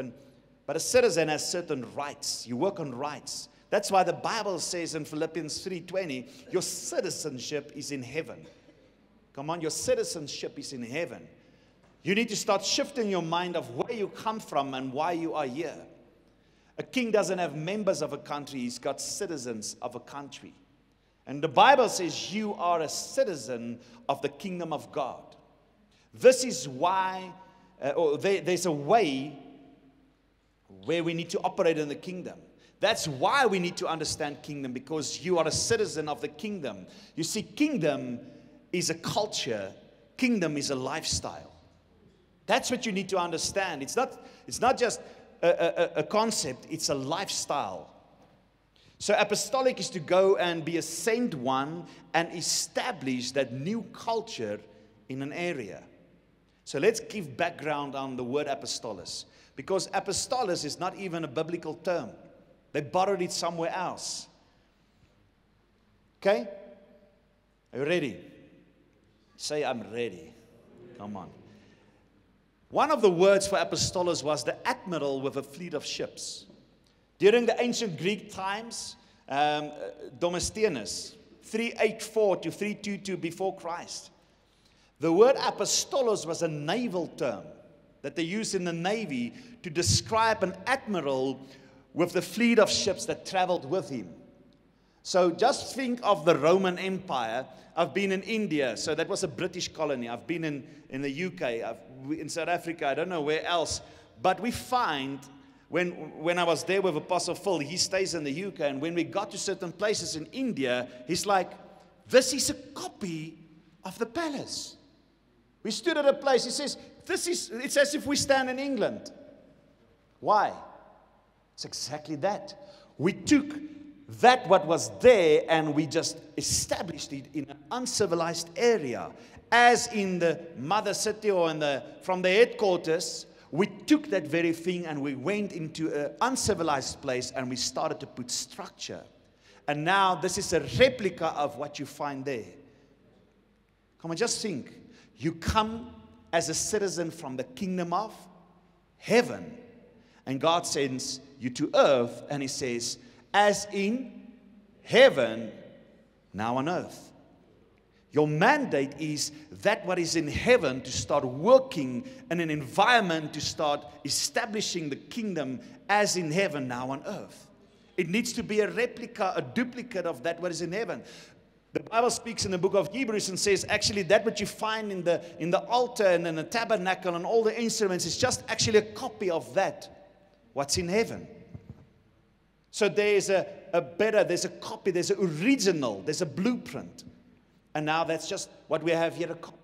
But a citizen has certain rights. You work on rights. That's why the Bible says in Philippians 3:20, your citizenship is in heaven. Come on, your citizenship is in heaven. You need to start shifting your mind of where you come from and why you are here. A king doesn't have members of a country. He's got citizens of a country. And the Bible says you are a citizen of the kingdom of God. This is why there's a way where we need to operate in the kingdom. That's why we need to understand kingdom, because you are a citizen of the kingdom. You see, kingdom is a culture. kingdom is a lifestyle. That's what you need to understand. It's not just a concept, it's a lifestyle. So apostolic is to go and be a sent one and establish that new culture in an area. So let's give background on the word apostolos. Because apostolos is not even a biblical term. They borrowed it somewhere else. Okay? Are you ready? Say, I'm ready. Come on. One of the words for apostolos was the admiral with a fleet of ships. During the ancient Greek times, Demosthenes, 384 to 322 before Christ. The word apostolos was a naval term that they used in the Navy to describe an admiral with the fleet of ships that traveled with him. So just think of the Roman Empire. I've been in India, so that was a British colony. I've been in the UK, in South Africa, I don't know where else. But we find, when I was there with Apostle Phil, he stays in the UK, and when we got to certain places in India, he's like, this is a copy of the palace. We stood at a place, he says, it's as if we stand in England. Why? It's exactly that. We took that what was there and we just established it in an uncivilized area. As in the mother city or from the headquarters, we took that very thing and we went into an uncivilized place and we started to put structure. And now this is a replica of what you find there. Come on, just think. You come as a citizen from the kingdom of heaven. And God sends you to earth and He says, as in heaven, now on earth. Your mandate is that what is in heaven to start working in an environment to start establishing the kingdom as in heaven, now on earth. It needs to be a replica, a duplicate of that what is in heaven. The Bible speaks in the book of Hebrews and says actually that what you find in the altar and in the tabernacle and all the instruments is just actually a copy of that, what's in heaven. So there's there's a copy, there's an original, there's a blueprint. And now that's just what we have here, a copy.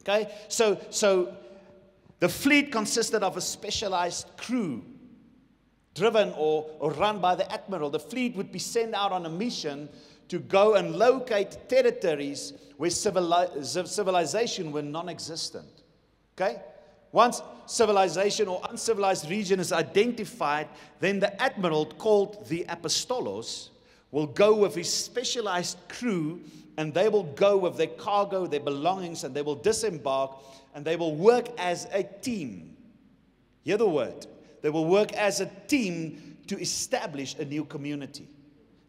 Okay? So the fleet consisted of a specialized crew driven or run by the admiral. The fleet would be sent out on a mission to go and locate territories where civilization were non-existent. Okay? Once civilization or uncivilized region is identified, then the admiral, called the apostolos, will go with his specialized crew, and they will go with their cargo, their belongings, and they will disembark, and they will work as a team. Hear the word. They will work as a team to establish a new community.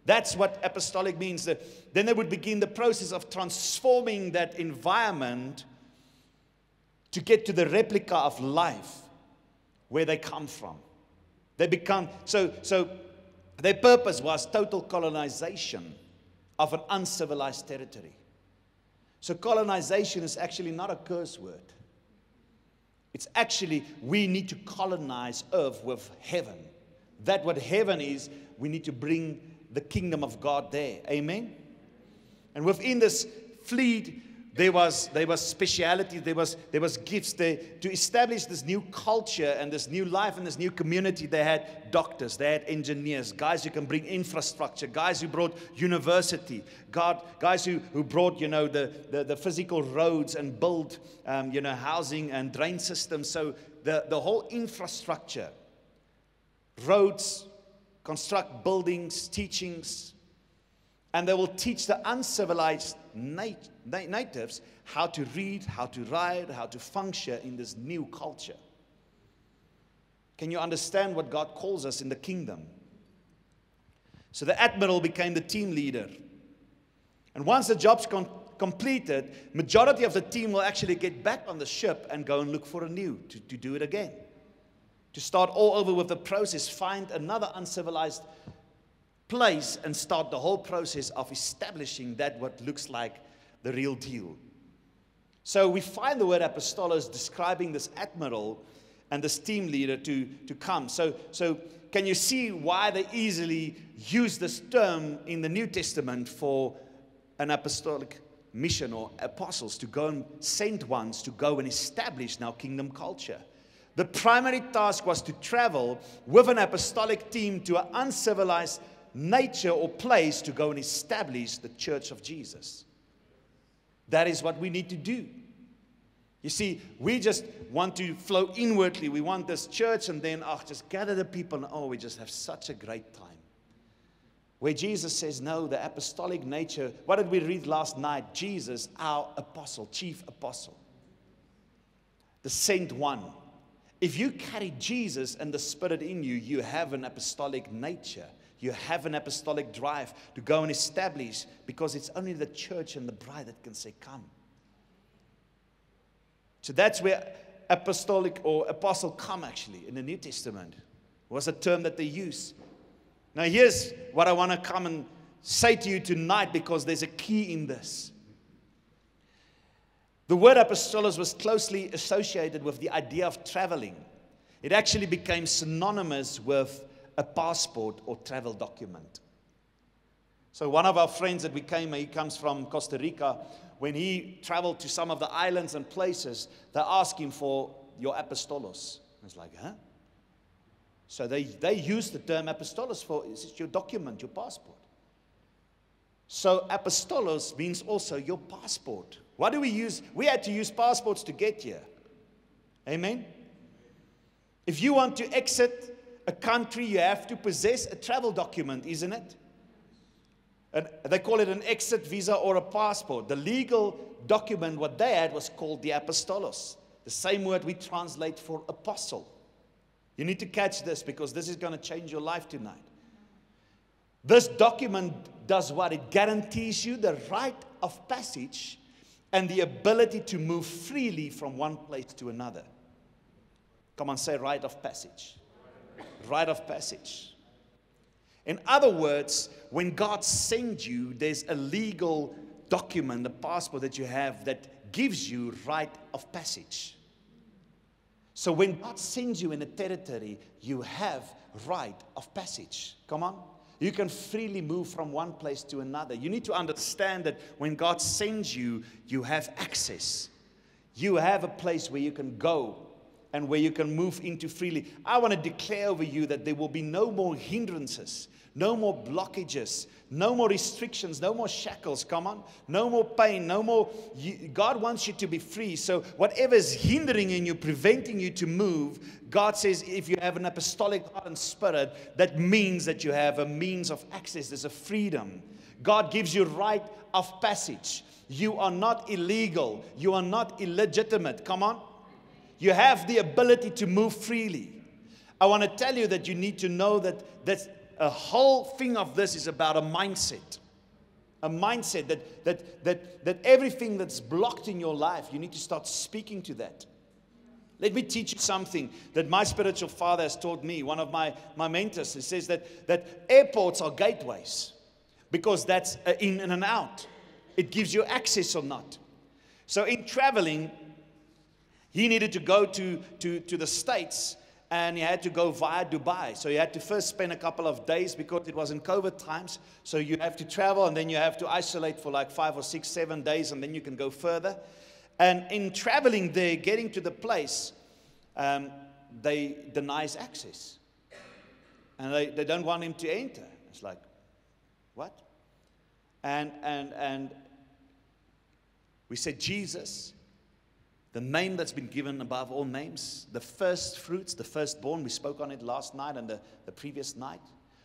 That's what apostolic means. Then they would begin the process of transforming that environment to get to the replica of life where they come from. They become, so their purpose was total colonization of an uncivilized territory. So colonization is actually not a curse word. It's actually, we need to colonize earth with heaven. That what heaven is, we need to bring the kingdom of God there. Amen? And within this fleet, there was speciality, there was gifts there. To establish this new culture and this new life and this new community, they had doctors, they had engineers, guys who can bring infrastructure, guys who brought university, guys who brought, the physical roads and build, housing and drain systems. So the whole infrastructure, roads, construct buildings, teachings, and they will teach the uncivilized natives how to read, how to write, how to function in this new culture. Can you understand what God calls us in the kingdom? So the admiral became the team leader. And once the job's completed, majority of the team will actually get back on the ship and go and look for a new, to do it again. To start all over with the process, find another uncivilized place and start the whole process of establishing that what looks like the real deal. So we find the word apostolos describing this admiral and this team leader to come. So can you see why they easily use this term in the New Testament for an apostolic mission or apostles to go and sent ones to go and establish now kingdom culture. The primary task was to travel with an apostolic team to an uncivilized nature or place to go and establish the church of Jesus. That is what we need to do. You see, we just want to flow inwardly. We want this church and then, just gather the people and, we just have such a great time. Where Jesus says, no, the apostolic nature. What did we read last night? Jesus, our apostle, chief apostle. The sent one. If you carry Jesus and the Spirit in you, you have an apostolic nature. You have an apostolic drive to go and establish, because it's only the church and the bride that can say, come. So that's where apostolic or apostle come actually in the New Testament. Was a term that they use. Now here's what I want to come and say to you tonight, because there's a key in this. The word apostolos was closely associated with the idea of traveling. It actually became synonymous with a passport or travel document. So one of our friends that we came, he comes from Costa Rica. When he traveled to some of the islands and places, they asked him for your apostolos. It's like, huh? So they use the term apostolos for, it's your document, your passport. So apostolos means also your passport. What do we use? We had to use passports to get here. Amen? If you want to exit a country, you have to possess a travel document, isn't it? And they call it an exit visa or a passport. The legal document, what they had, was called the apostolos. The same word we translate for apostle. You need to catch this, because this is going to change your life tonight. This document does what? It guarantees you the right of passage and the ability to move freely from one place to another. Come on, say right of passage. Right of passage. In other words, when God sends you, there's a legal document, a passport that you have that gives you right of passage. So when God sends you in a territory, you have right of passage. Come on. You can freely move from one place to another. You need to understand that when God sends you, you have access. You have a place where you can go and where you can move into freely. I want to declare over you that there will be no more hindrances, no more blockages, no more restrictions, no more shackles, come on. No more pain, no more. God wants you to be free. So whatever is hindering in you, preventing you to move, God says if you have an apostolic heart and spirit, that means that you have a means of access. There's a freedom. God gives you right of passage. You are not illegal. You are not illegitimate. Come on. You have the ability to move freely. I want to tell you that you need to know that a whole thing of this is about a mindset. A mindset that everything that's blocked in your life, you need to start speaking to that. Let me teach you something that my spiritual father has taught me. One of my mentors, he says that airports are gateways, because that's in and out. It gives you access or not. So in traveling, he needed to go to the States, and he had to go via Dubai. So he had to first spend a couple of days, because it was in COVID times. So you have to travel, and then you have to isolate for like 5 or 6, 7 days, and then you can go further. And in traveling there, getting to the place, they denies access. And they don't want him to enter. It's like, what? And we said, Jesus, the name that's been given above all names, the first fruits, the firstborn, we spoke on it last night and the previous night,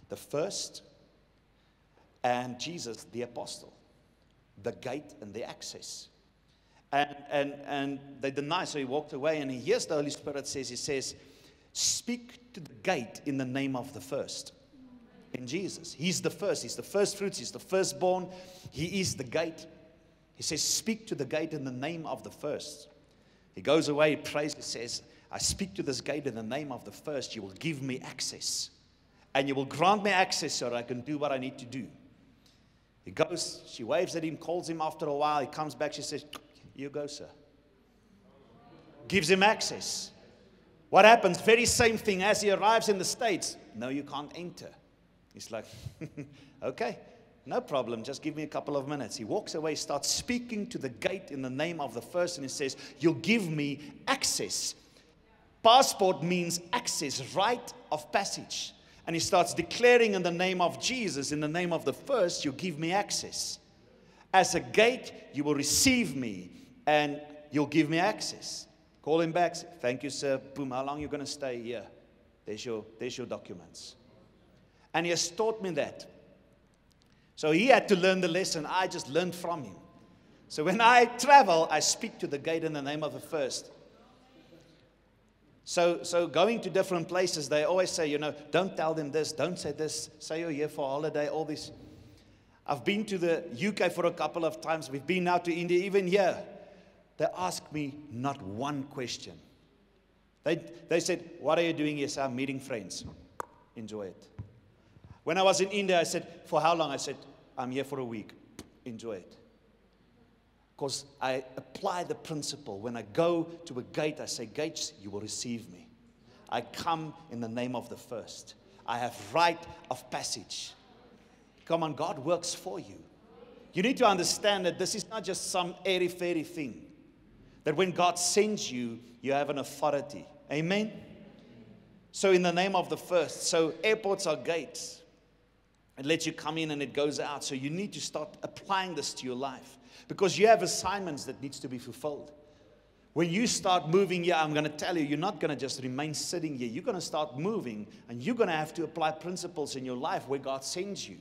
the first, and Jesus, the apostle, the gate and the access. And they deny, so he walked away, and he hears the Holy Spirit he says, speak to the gate in the name of the first. In Jesus. He's the first. He's the first fruits. He's the firstborn. He is the gate. He says, speak to the gate in the name of the first. He goes away, he prays, he says, I speak to this gate in the name of the first. You will give me access. And you will grant me access so that I can do what I need to do. He goes, she waves at him, calls him after a while. He comes back, she says, you go, sir. Gives him access. What happens? Very same thing as he arrives in the States. No, you can't enter. He's like, okay, No problem, just give me a couple of minutes. He walks away, starts speaking to the gate in the name of the first, and he says, you'll give me access. Passport means access, right of passage. And he starts declaring in the name of Jesus, in the name of the first, you give me access. As a gate, you will receive me, and you'll give me access. Call him back. Thank you, sir. Boom, how long are you going to stay here? There's your documents. And he has taught me that. So he had to learn the lesson. I just learned from him. So when I travel, I speak to the gate in the name of the first. So going to different places, they always say, don't tell them this, don't say this, say you're here for a holiday, all this. I've been to the UK for a couple of times. We've been now to India, even here. They ask me not one question. They said, what are you doing here? So I'm meeting friends. Enjoy it. When I was in India, I said, for how long? I said, I'm here for a week. Enjoy it. Because I apply the principle. When I go to a gate, I say, gates, you will receive me. I come in the name of the first. I have right of passage. Come on, God works for you. You need to understand that this is not just some airy-fairy thing. That when God sends you, you have an authority. Amen? So in the name of the first. So airports are gates. It lets you come in and it goes out. So you need to start applying this to your life. Because you have assignments that needs to be fulfilled. When you start moving here, I'm going to tell you, you're not going to just remain sitting here. You're going to start moving. And you're going to have to apply principles in your life where God sends you.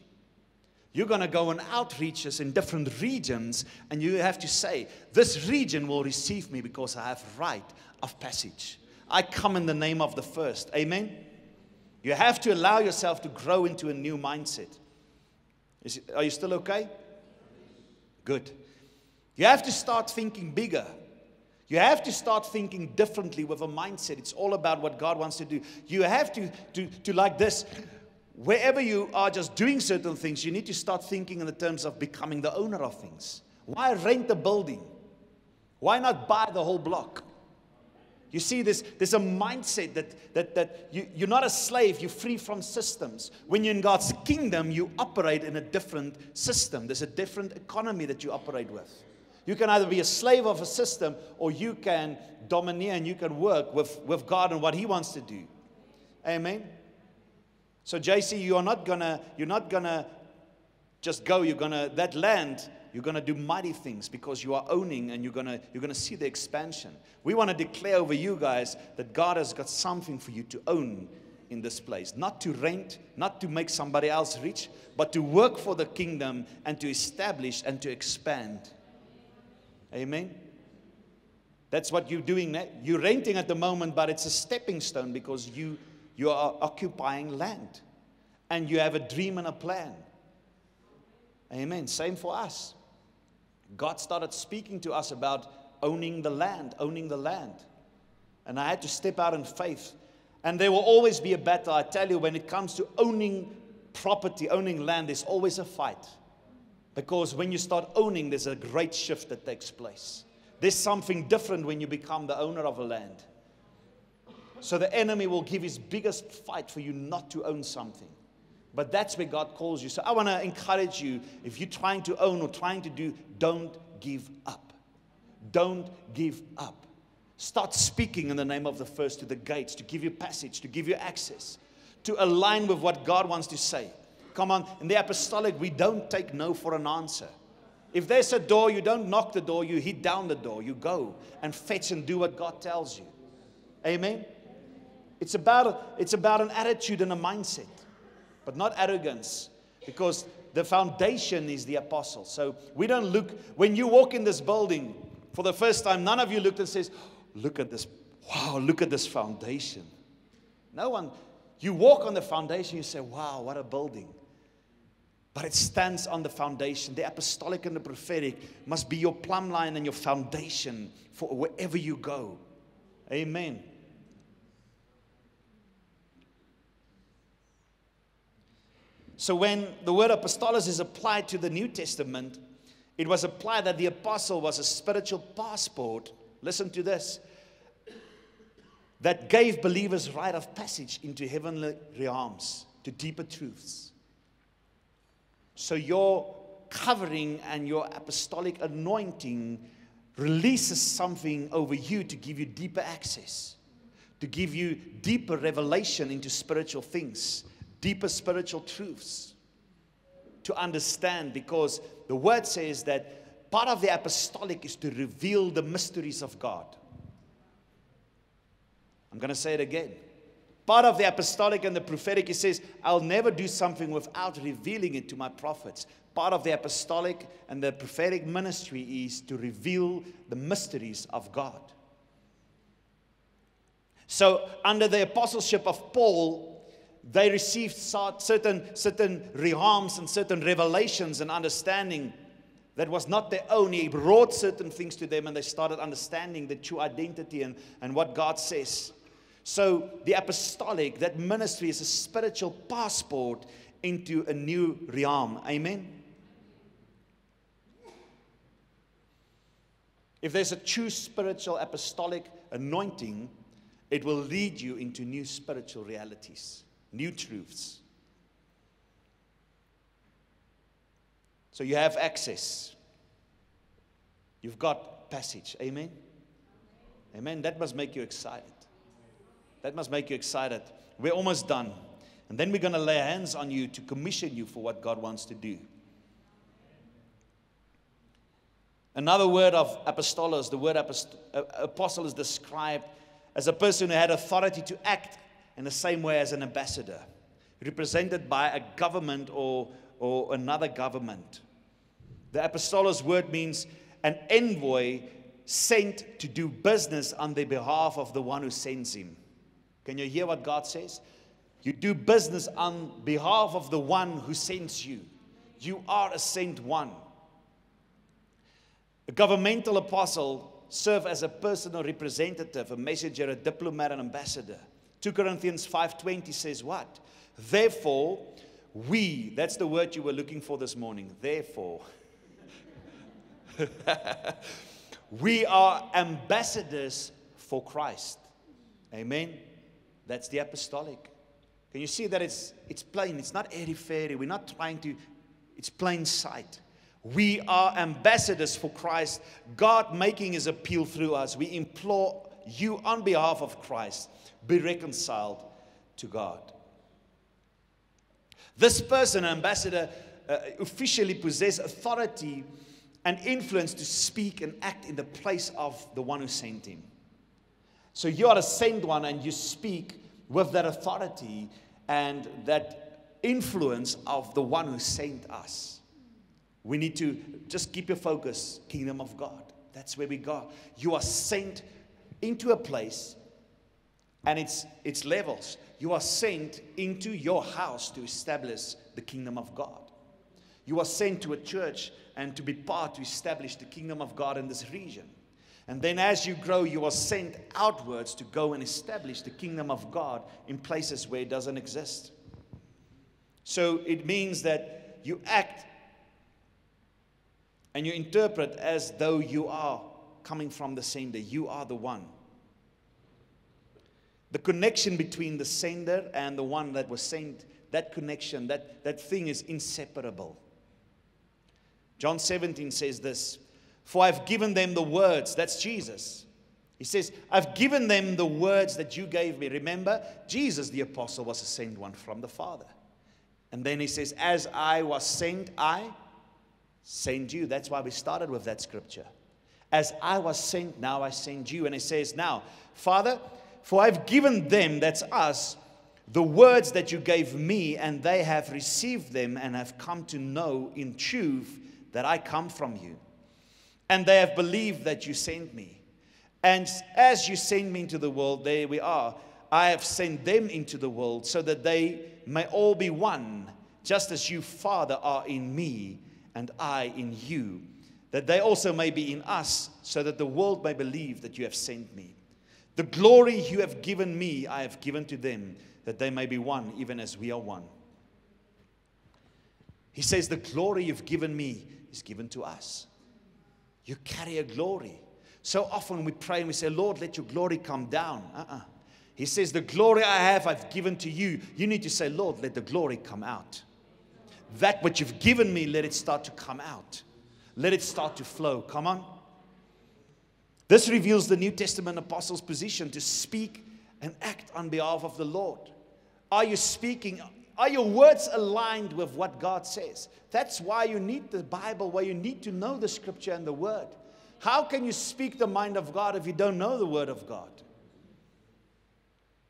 You're going to go on outreaches in different regions. And you have to say, this region will receive me because I have right of passage. I come in the name of the first. Amen? You have to allow yourself to grow into a new mindset. Are you still okay? Good. You have to start thinking bigger. You have to start thinking differently with a mindset. It's all about what God wants to do. You have to like this. Wherever you are just doing certain things, you need to start thinking in the terms of becoming the owner of things. Why rent a building? Why not buy the whole block? You see, there's a mindset that you're not a slave, you're free from systems. When you're in God's kingdom, you operate in a different system. There's a different economy that you operate with. You can either be a slave of a system, or you can domineer and you can work with God and what He wants to do. Amen? So JC, you're not gonna just go. That land, you're gonna do mighty things because you are owning, and you're gonna see the expansion. We want to declare over you guys that God has got something for you to own in this place. Not to rent, not to make somebody else rich, but to work for the kingdom and to establish and to expand. Amen? That's what you're doing now. You're renting at the moment, but it's a stepping stone because you are occupying land. And you have a dream and a plan. Amen. Same for us. God started speaking to us about owning the land. And I had to step out in faith. And there will always be a battle. I tell you, when it comes to owning property, owning land, there's always a fight. Because when you start owning, there's a great shift that takes place. There's something different when you become the owner of a land. So the enemy will give his biggest fight for you not to own something. But that's where God calls you. So I want to encourage you, if you're trying to own or trying to do, don't give up. Don't give up. Start speaking in the name of the first to the gates, to give you passage, to give you access, to align with what God wants to say. Come on, in the apostolic, we don't take no for an answer. If there's a door, you don't knock the door, you hit down the door. You go and fetch and do what God tells you. Amen? It's about an attitude and a mindset, but not arrogance, because the foundation is the apostle. So we don't look, when you walk in this building for the first time, none of you looked and says, look at this, wow, look at this foundation. No one, you walk on the foundation, you say, wow, what a building. But it stands on the foundation. The apostolic and the prophetic must be your plumb line and your foundation for wherever you go. Amen. So when the word apostolos is applied to the New Testament, it was applied that the apostle was a spiritual passport. Listen to this. That gave believers right of passage into heavenly realms, to deeper truths. So your covering and your apostolic anointing releases something over you to give you deeper access, to give you deeper revelation into spiritual things, deeper spiritual truths, to understand, because the word says that part of the apostolic is to reveal the mysteries of God. I'm going to say it again. Part of the apostolic and the prophetic, he says, I'll never do something without revealing it to my prophets. Part of the apostolic and the prophetic ministry is to reveal the mysteries of God. So under the apostleship of Paul, they received certain realms and certain revelations and understanding that was not their own. He brought certain things to them, and they started understanding the true identity and what God says. So the apostolic, that ministry, is a spiritual passport into a new realm. Amen? If there's a true spiritual apostolic anointing, it will lead you into new spiritual realities, new truths. So you have access. You've got passage. Amen? Amen. That must make you excited. That must make you excited. We're almost done. And then we're going to lay hands on you to commission you for what God wants to do. Another word of apostolos, the word apostle is described as a person who had authority to act in the same way as an ambassador, represented by a government or another government. The apostolos word means an envoy sent to do business on the behalf of the one who sends him. Can you hear what God says? You do business on behalf of the one who sends you. You are a sent one. A governmental apostle serves as a personal representative, a messenger, a diplomat, an ambassador. 2 Corinthians 5:20 says what? Therefore, we, that's the word you were looking for this morning, therefore. We are ambassadors for Christ. Amen. That's the apostolic. Can you see that it's plain? It's not airy-fairy. We're not trying to, it's plain sight. We are ambassadors for Christ. God making his appeal through us. We implore you on behalf of Christ, be reconciled to God. This person, ambassador, officially possesses authority and influence to speak and act in the place of the one who sent him. So you are a sent one, and you speak with that authority and that influence of the one who sent us. We need to just keep your focus, kingdom of God. That's where we go. You are sent into a place, and it's levels. You are sent into your house to establish the kingdom of God. You are sent to a church and to be part to establish the kingdom of God in this region. And then as you grow, you are sent outwards to go and establish the kingdom of God in places where it doesn't exist. So it means that you act and you interpret as though you are coming from the sender. You are the one. The connection between the sender and the one that was sent, that connection, that thing is inseparable. John 17 says this, for I've given them the words, that's Jesus. He says, I've given them the words that you gave me. Remember, Jesus the apostle was a sent one from the Father. And then he says, as I was sent, I send you. That's why we started with that scripture. As I was sent, now I send you. And he says, now, Father, for I've given them, that's us, the words that you gave me, and they have received them and have come to know in truth that I come from you. And they have believed that you sent me. And as you sent me into the world, there we are. I have sent them into the world so that they may all be one, just as you, Father, are in me and I in you, that they also may be in us, so that the world may believe that you have sent me. The glory you have given me, I have given to them, that they may be one, even as we are one. He says, the glory you've given me is given to us. You carry a glory. So often we pray and we say, Lord, let your glory come down. He says, the glory I have, I've given to you. You need to say, Lord, let the glory come out. That which you've given me, let it start to come out. Let it start to flow. Come on. This reveals the New Testament apostles' position to speak and act on behalf of the Lord. Are you speaking? Are your words aligned with what God says? That's why you need the Bible, why you need to know the Scripture and the Word. How can you speak the mind of God if you don't know the Word of God?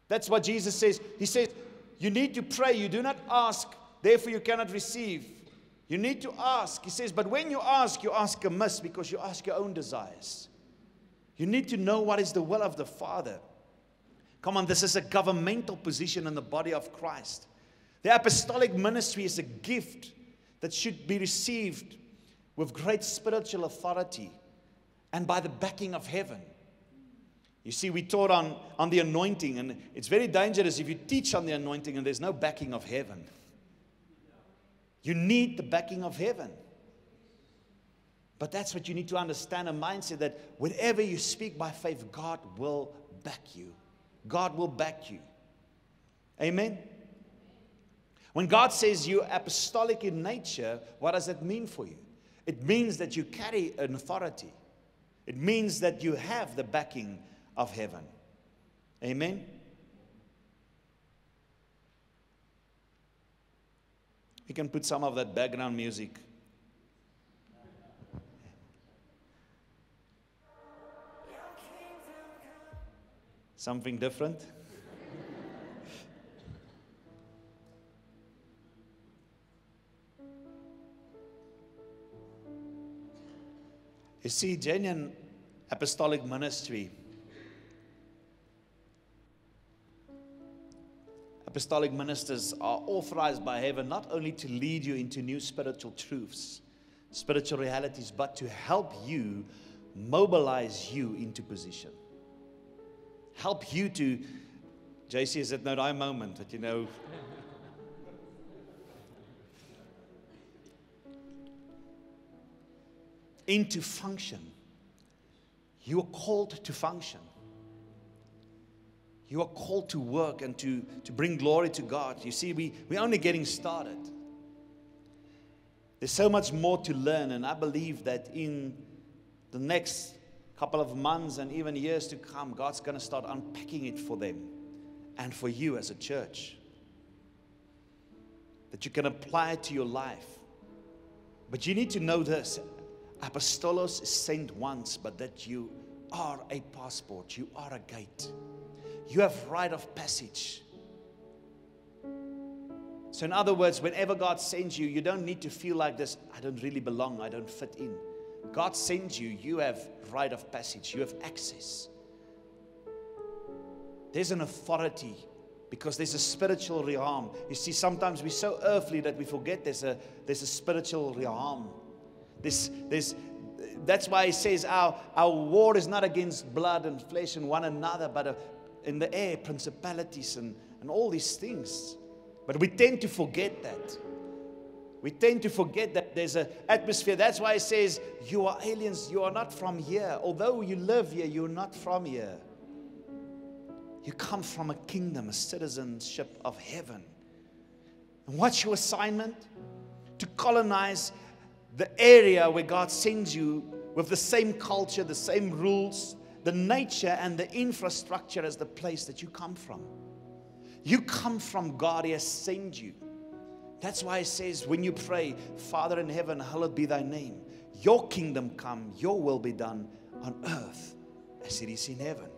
That's what Jesus says. He says, you need to pray. You do not ask, therefore you cannot receive. You need to ask. He says, but when you ask amiss because you ask your own desires. You need to know what is the will of the Father. Come on, this is a governmental position in the body of Christ. The apostolic ministry is a gift that should be received with great spiritual authority and by the backing of heaven. You see, we taught on the anointing, and it's very dangerous if you teach on the anointing and there's no backing of heaven. You need the backing of heaven. But that's what you need to understand, a mindset that whenever you speak by faith, God will back you. God will back you. Amen? When God says you're apostolic in nature, what does that mean for you? It means that you carry an authority. It means that you have the backing of heaven. Amen? We can put some of that background music. Something different? You see, genuine apostolic ministry, apostolic ministers are authorized by heaven not only to lead you into new spiritual truths, spiritual realities, but to help you, mobilize you into position. Help you to, JC, is it nou daai moment that you know, into function. You are called to function. You are called to work and to bring glory to God. You see, we're only getting started. There's so much more to learn, and I believe that in the next couple of months and even years to come, God's going to start unpacking it for them and for you as a church. That you can apply it to your life. But you need to know this. Apostolos is sent once, but that you are a passport. You are a gate. You have right of passage. So in other words, whenever God sends you, you don't need to feel like this, I don't really belong, I don't fit in. God sends you, you have right of passage, you have access. There's an authority because there's a spiritual realm. You see, sometimes we're so earthly that we forget there's a spiritual realm. That's why he says our war is not against blood and flesh and one another, but in the air, principalities and all these things. But we tend to forget that. We tend to forget that there's an atmosphere. That's why it says, you are aliens, you are not from here. Although you live here, you're not from here. You come from a kingdom, a citizenship of heaven. And what's your assignment? To colonize the area where God sends you with the same culture, the same rules, the nature and the infrastructure as the place that you come from. You come from God, He has sent you. That's why it says when you pray, Father in heaven, hallowed be thy name. Your kingdom come, your will be done on earth as it is in heaven.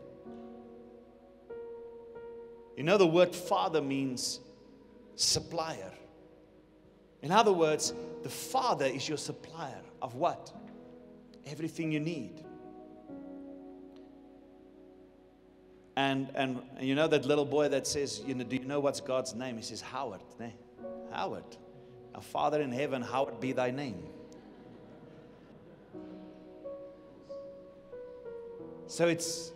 You know, the word Father means supplier. In other words, the Father is your supplier of what? Everything you need. And you know that little boy that says, do you know what's God's name? He says, Howard. Howard. Our Father in heaven, hallowed be thy name. So it's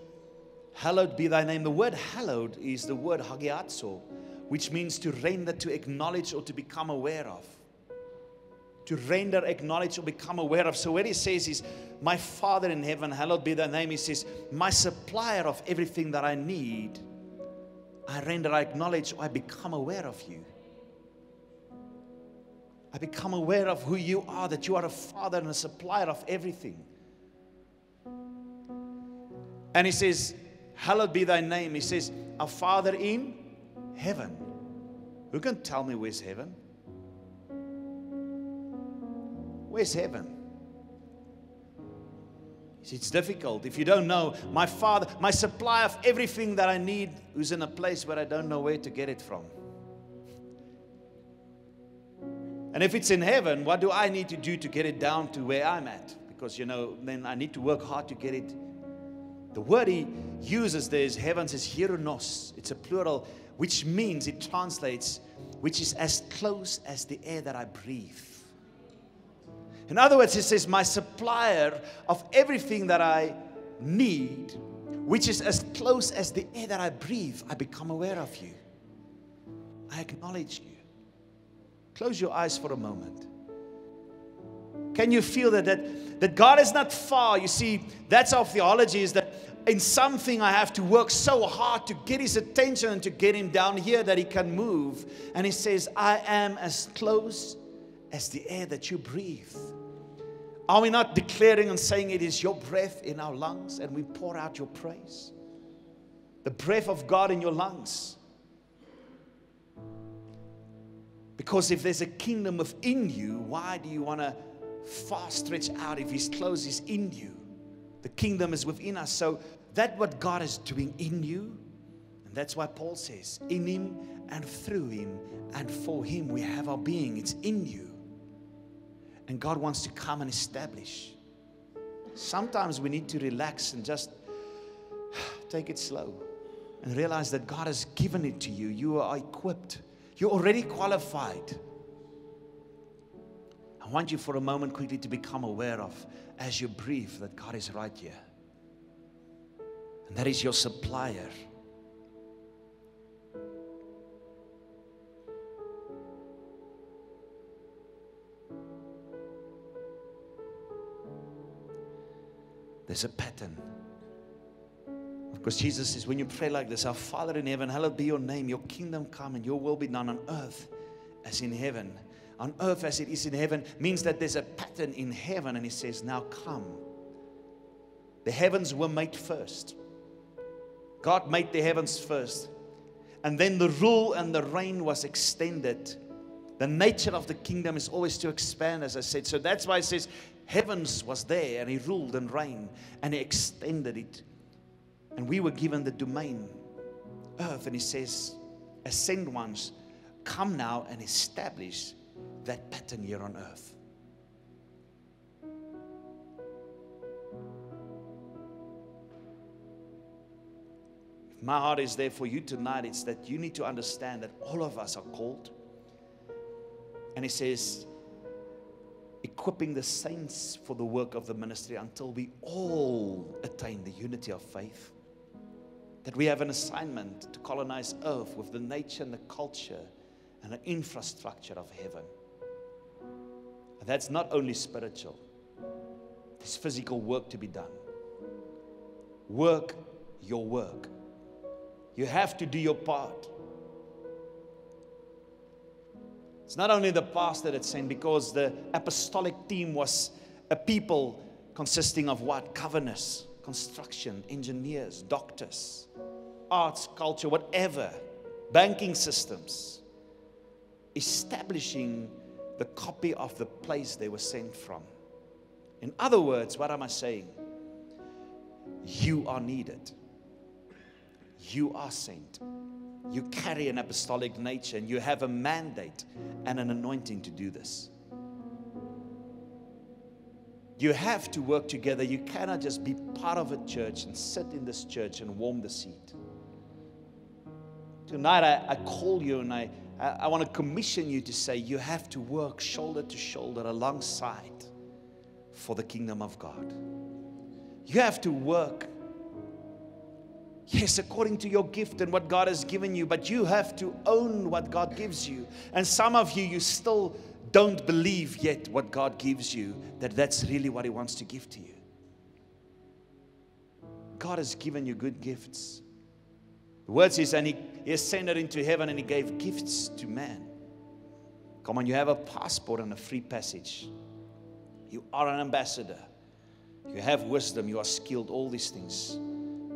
hallowed be thy name. The word hallowed is the word hagiazo, which means to render, to acknowledge, or to become aware of. To render, acknowledge, or become aware of. So when he says is, my Father in heaven, hallowed be thy name, he says, my supplier of everything that I need, I render, I acknowledge, or I become aware of you. I become aware of who you are, that you are a Father and a supplier of everything. And he says, hallowed be thy name. He says, our Father in heaven. Who can tell me where's heaven? Where's heaven? It's difficult. If you don't know, my Father, my supply of everything that I need, who's in a place where I don't know where to get it from. And if it's in heaven, what do I need to do to get it down to where I'm at? Because, then I need to work hard to get it. The word he uses there is heaven, says hieronos. It's a plural, which means, it translates, which is as close as the air that I breathe. In other words, it says, my supplier of everything that I need, which is as close as the air that I breathe. I become aware of you. I acknowledge you. Close your eyes for a moment. Can you feel that God is not far? You see, that's our theology, is that in something I have to work so hard to get His attention and to get Him down here that He can move. And He says, I am as close as the air that you breathe. Are we not declaring and saying it is your breath in our lungs and we pour out your praise? The breath of God in your lungs. Because if there's a kingdom within you, why do you want to far stretch out if His close is in you? The kingdom is within us. So that's what God is doing in you. And that's why Paul says, in Him and through Him and for Him we have our being. It's in you. And God wants to come and establish. Sometimes we need to relax and just take it slow and realize that God has given it to you. You are equipped. You're already qualified. I want you for a moment quickly to become aware of, as you breathe, that God is right here. And that is your supplier. There's a pattern. Because Jesus says, when you pray like this, our Father in heaven, hallowed be your name, your kingdom come and your will be done on earth as in heaven. On earth as it is in heaven means that there's a pattern in heaven, and He says, now come. The heavens were made first. God made the heavens first. And then the rule and the reign was extended. The nature of the kingdom is always to expand, as I said. So that's why it says, heavens was there, and He ruled and reigned, and He extended it. And we were given the domain, earth. And He says, ascend ones, come now and establish that pattern here on earth. My heart is there for you tonight. It's that you need to understand that all of us are called. And He says, equipping the saints for the work of the ministry until we all attain the unity of faith. That we have an assignment to colonize earth with the nature and the culture and the infrastructure of heaven. And that's not only spiritual. There's physical work to be done. Work your work. You have to do your part. It's not only the pastor that's saying, because the apostolic team was a people consisting of what? Governors, construction, engineers, doctors, arts, culture, whatever, banking systems, establishing the copy of the place they were sent from. In other words, what am I saying? You are needed. You are sent. You carry an apostolic nature, and you have a mandate and an anointing to do this. You have to work together. You cannot just be part of a church and sit in this church and warm the seat. Tonight I call you, and I want to commission you to say you have to work shoulder to shoulder alongside for the kingdom of God. You have to work, yes, according to your gift and what God has given you, but you have to own what God gives you. And some of you, you still don't believe yet what God gives you, that that's really what He wants to give to you. God has given you good gifts. The word says, and He ascended into heaven and He gave gifts to man. Come on, you have a passport and a free passage. You are an ambassador. You have wisdom. You are skilled. All these things.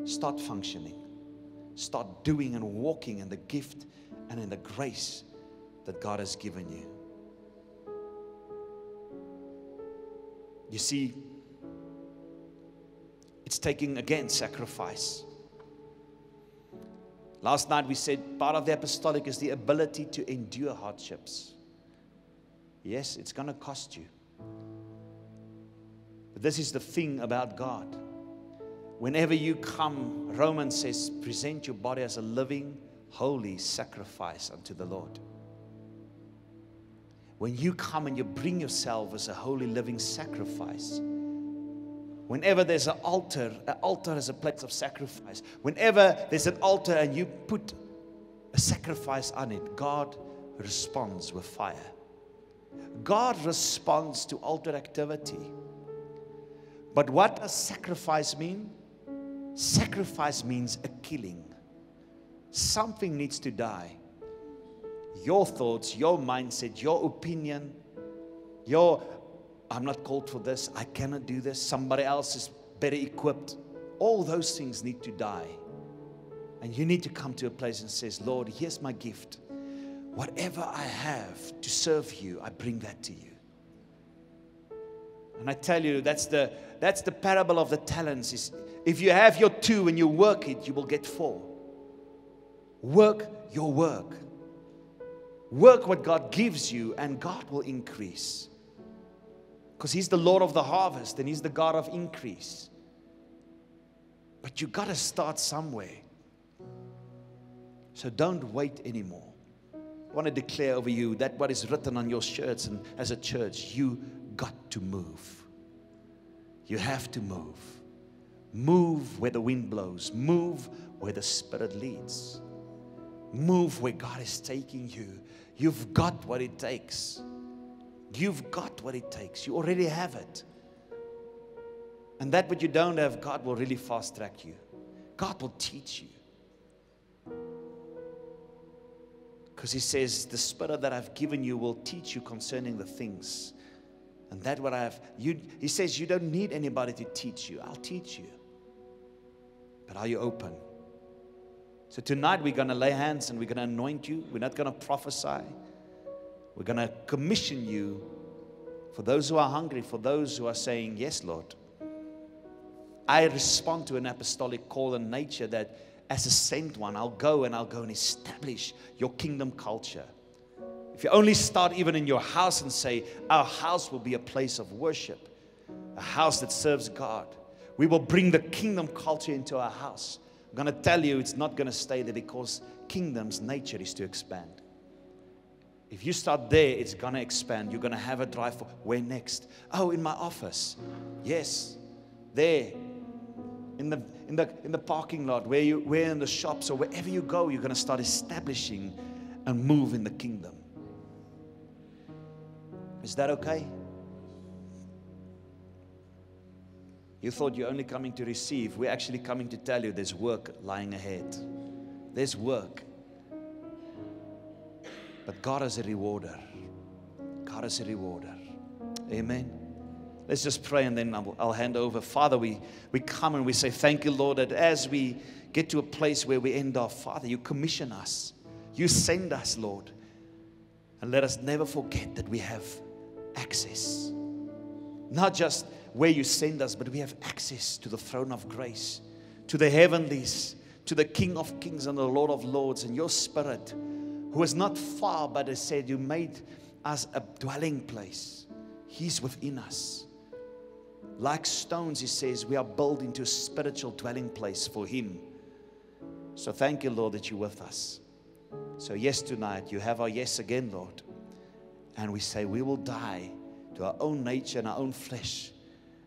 Start functioning. Start doing and walking in the gift and in the grace that God has given you. You see, it's taking, again, sacrifice. Last night we said part of the apostolic is the ability to endure hardships. Yes, it's going to cost you. But this is the thing about God. Whenever you come, Romans says, present your body as a living, holy sacrifice unto the Lord. When you come and you bring yourself as a holy living sacrifice, whenever there's an altar is a place of sacrifice. Whenever there's an altar and you put a sacrifice on it, God responds with fire. God responds to altar activity. But what does sacrifice mean? Sacrifice means a killing. Something needs to die. Your thoughts, your mindset, your opinion, I'm not called for this, I cannot do this, somebody else is better equipped. All those things need to die. And you need to come to a place and says, Lord, here's my gift. Whatever I have to serve you, I bring that to you. And I tell you, that's the parable of the talents. Is if you have your 2 and you work it, you will get 4. Work your work. Work what God gives you, and God will increase. Because He's the Lord of the harvest, and He's the God of increase. But you got to start somewhere. So don't wait anymore. I want to declare over you that what is written on your shirts, and as a church, you got to move. You have to move. Move where the wind blows. Move where the Spirit leads. Move where God is taking you. You've got what it takes. You've got what it takes. You already have it. And that what you don't have, God will really fast track you. God will teach you. Because He says, the Spirit that I've given you will teach you concerning the things. And that what I have, He says, you don't need anybody to teach you. I'll teach you. But are you open? So tonight we're going to lay hands and we're going to anoint you. We're not going to prophesy. We're going to commission you for those who are hungry, for those who are saying, yes, Lord. I respond to an apostolic call in nature that as a sent one, I'll go and establish your kingdom culture. If you only start even in your house and say, our house will be a place of worship, a house that serves God. We will bring the kingdom culture into our house. I'm going to tell you it's not going to stay there, because kingdom's nature is to expand. If you start there, it's going to expand. You're going to have a drive for where next? Oh, in my office. Yes, there. In the parking lot, where in the shops, or wherever you go, you're going to start establishing and move in the kingdom. Is that okay? You thought you're only coming to receive. We're actually coming to tell you there's work lying ahead. There's work. But God is a rewarder. God is a rewarder. Amen. Let's just pray, and then I'll hand over. Father, we come and we say thank you, Lord, that as we get to a place where we end off, Father, you commission us. You send us, Lord. And let us never forget that we have access. Not just where you send us, but we have access to the throne of grace, to the heavenlies, to the King of kings and the Lord of lords, and your Spirit, who is not far, but has said you made us a dwelling place. He's within us. Like stones, He says, we are built into a spiritual dwelling place for Him. So thank you, Lord, that you're with us. So yes, tonight, you have our yes again, Lord. And we say we will die to our own nature and our own flesh.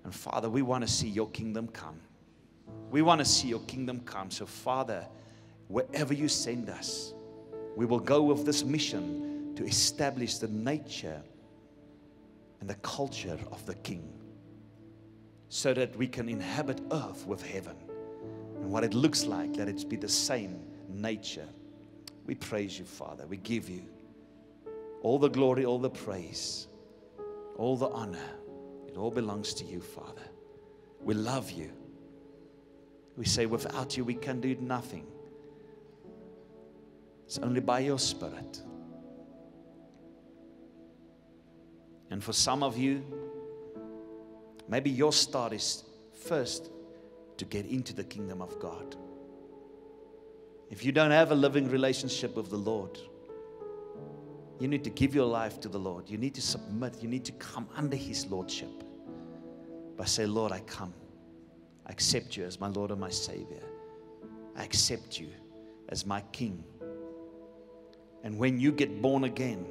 And Father, we want to see your kingdom come. We want to see your kingdom come. So Father, wherever you send us, we will go with this mission to establish the nature and the culture of the King, so that we can inhabit earth with heaven. And what it looks like, let it be the same nature. We praise you, Father. We give you All the glory, all the praise, all the honor, it all belongs to you, Father. We love you. We say without you we can do nothing. It's only by your Spirit. And for some of you, maybe your start is first to get into the kingdom of God. If you don't have a living relationship with the Lord, you need to give your life to the Lord. You need to submit. You need to come under His Lordship. By saying, Lord, I come. I accept you as my Lord and my Savior. I accept you as my King. And when you get born again,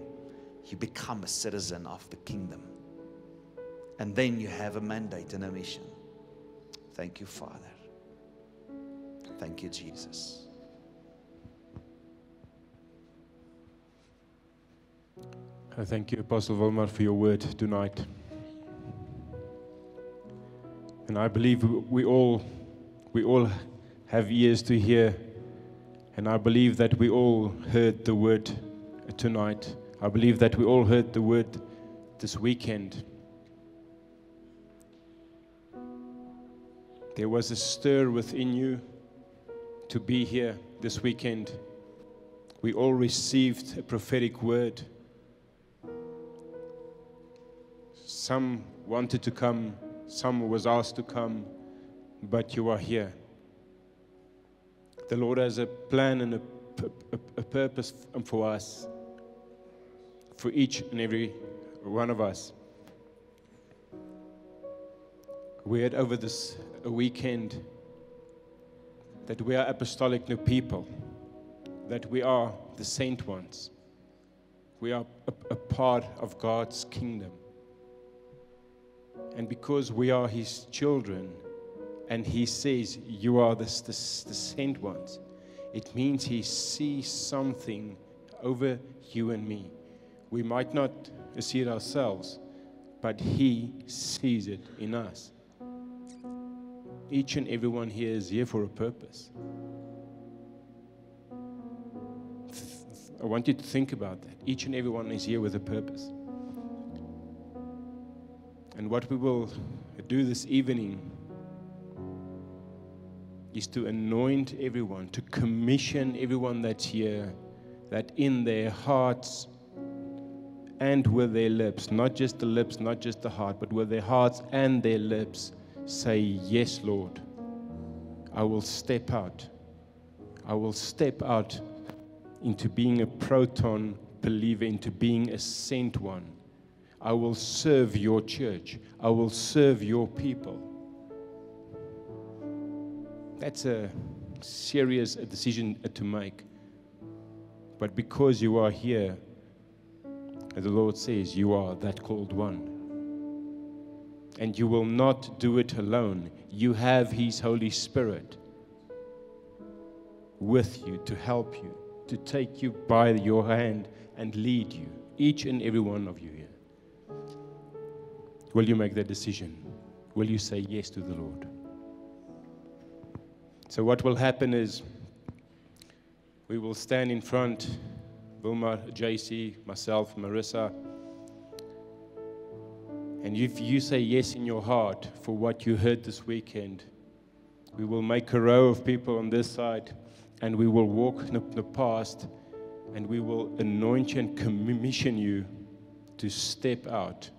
you become a citizen of the kingdom. And then you have a mandate and a mission. Thank you, Father. Thank you, Jesus. Thank you, Apostle Wilmar, for your word tonight. And I believe we all have ears to hear. And I believe that we all heard the word tonight. I believe that we all heard the word this weekend. There was a stir within you to be here this weekend. We all received a prophetic word. Some wanted to come, some was asked to come, but you are here. The Lord has a plan and a purpose for us, for each and every one of us. We had over this weekend that we are apostolic new people, that we are the saint ones. We are a part of God's kingdom. And because we are His children, and He says, you are the saint ones, it means He sees something over you and me. We might not see it ourselves, but He sees it in us. Each and everyone here is here for a purpose. I want you to think about that. Each and everyone is here with a purpose. And what we will do this evening is to anoint everyone, to commission everyone that's here, that in their hearts and with their lips, not just the lips, not just the heart, but with their hearts and their lips, say, yes, Lord, I will step out. I will step out into being a proton believer, into being a sent one. I will serve your church. I will serve your people. That's a serious decision to make. But because you are here, the Lord says you are that called one. And you will not do it alone. You have His Holy Spirit with you to help you, to take you by your hand and lead you, each and every one of you here. Will you make that decision? Will you say yes to the Lord? So what will happen is we will stand in front, Wilma, JC, myself, Marissa, and if you say yes in your heart for what you heard this weekend, we will make a row of people on this side, and we will walk in the past, and we will anoint you and commission you to step out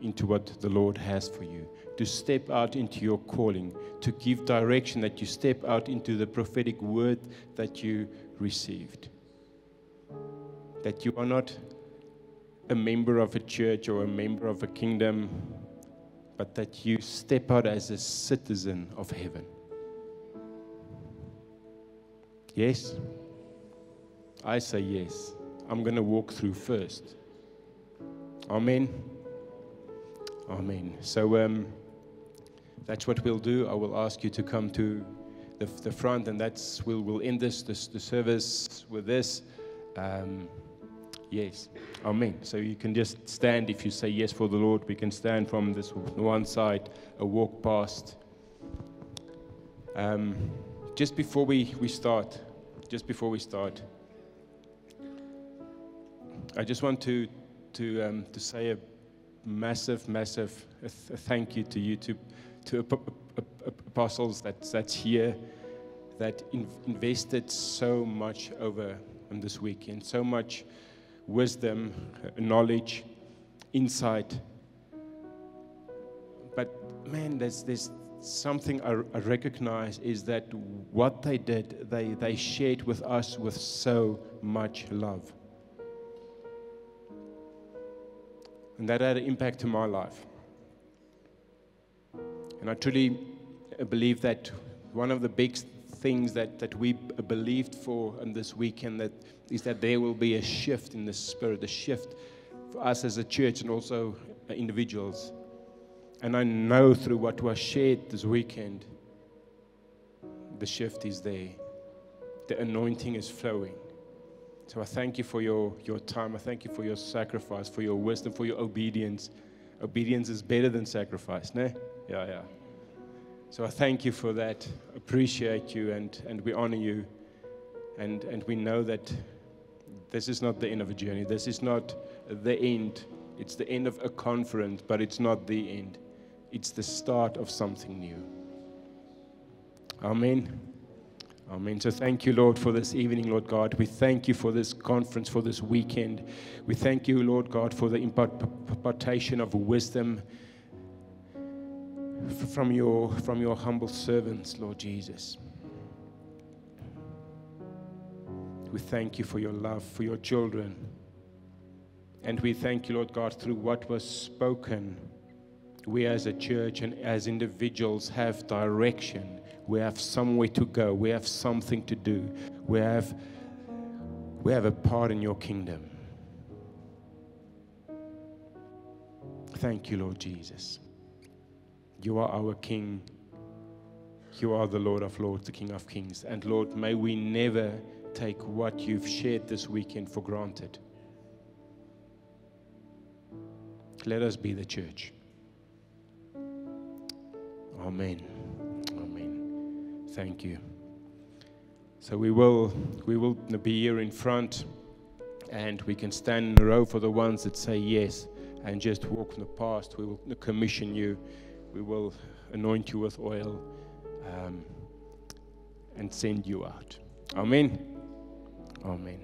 into what the Lord has for you, to step out into your calling, to give direction, that you step out into the prophetic word that you received. That you are not a member of a church or a member of a kingdom, but that you step out as a citizen of heaven. Yes? I say yes. I'm going to walk through first. Amen. Amen. So that's what we'll do. I will ask you to come to the front, and we'll end the service with this. Yes. Amen. So you can just stand if you say yes for the Lord. We can stand from this one side, a walk past. Just before we start, I just want to say a massive, massive thank you to you, to apostles that's here, that invested so much over on this weekend, so much wisdom, knowledge, insight. But man, there's something I recognize is that what they did, they shared with us with so much love. And that had an impact to my life. And I truly believe that one of the big things that we believed for in this weekend is that there will be a shift in the spirit, a shift for us as a church and also individuals. And I know through what was shared this weekend, the shift is there. The anointing is flowing. So I thank you for your time. I thank you for your sacrifice, for your wisdom, for your obedience. Obedience is better than sacrifice, ne? Yeah. So I thank you for that. Appreciate you, and we honor you. And we know that this is not the end of a journey. This is not the end. It's the end of a conference, but it's not the end. It's the start of something new. Amen. Amen. So thank you, Lord, for this evening, Lord God. We thank you for this conference, for this weekend. We thank you, Lord God, for the impartation of wisdom from your humble servants, Lord Jesus. We thank you for your love for your children. And we thank you, Lord God, through what was spoken, we as a church and as individuals have direction. We have somewhere to go. We have something to do. We have a part in your kingdom. Thank you, Lord Jesus. You are our King. You are the Lord of Lords, the King of Kings. And Lord, may we never take what you've shared this weekend for granted. Let us be the church. Amen. Amen. Thank you. So we will be here in front, and we can stand in a row for the ones that say yes and just walk in the past. We will commission you. We will anoint you with oil and send you out. Amen. Amen.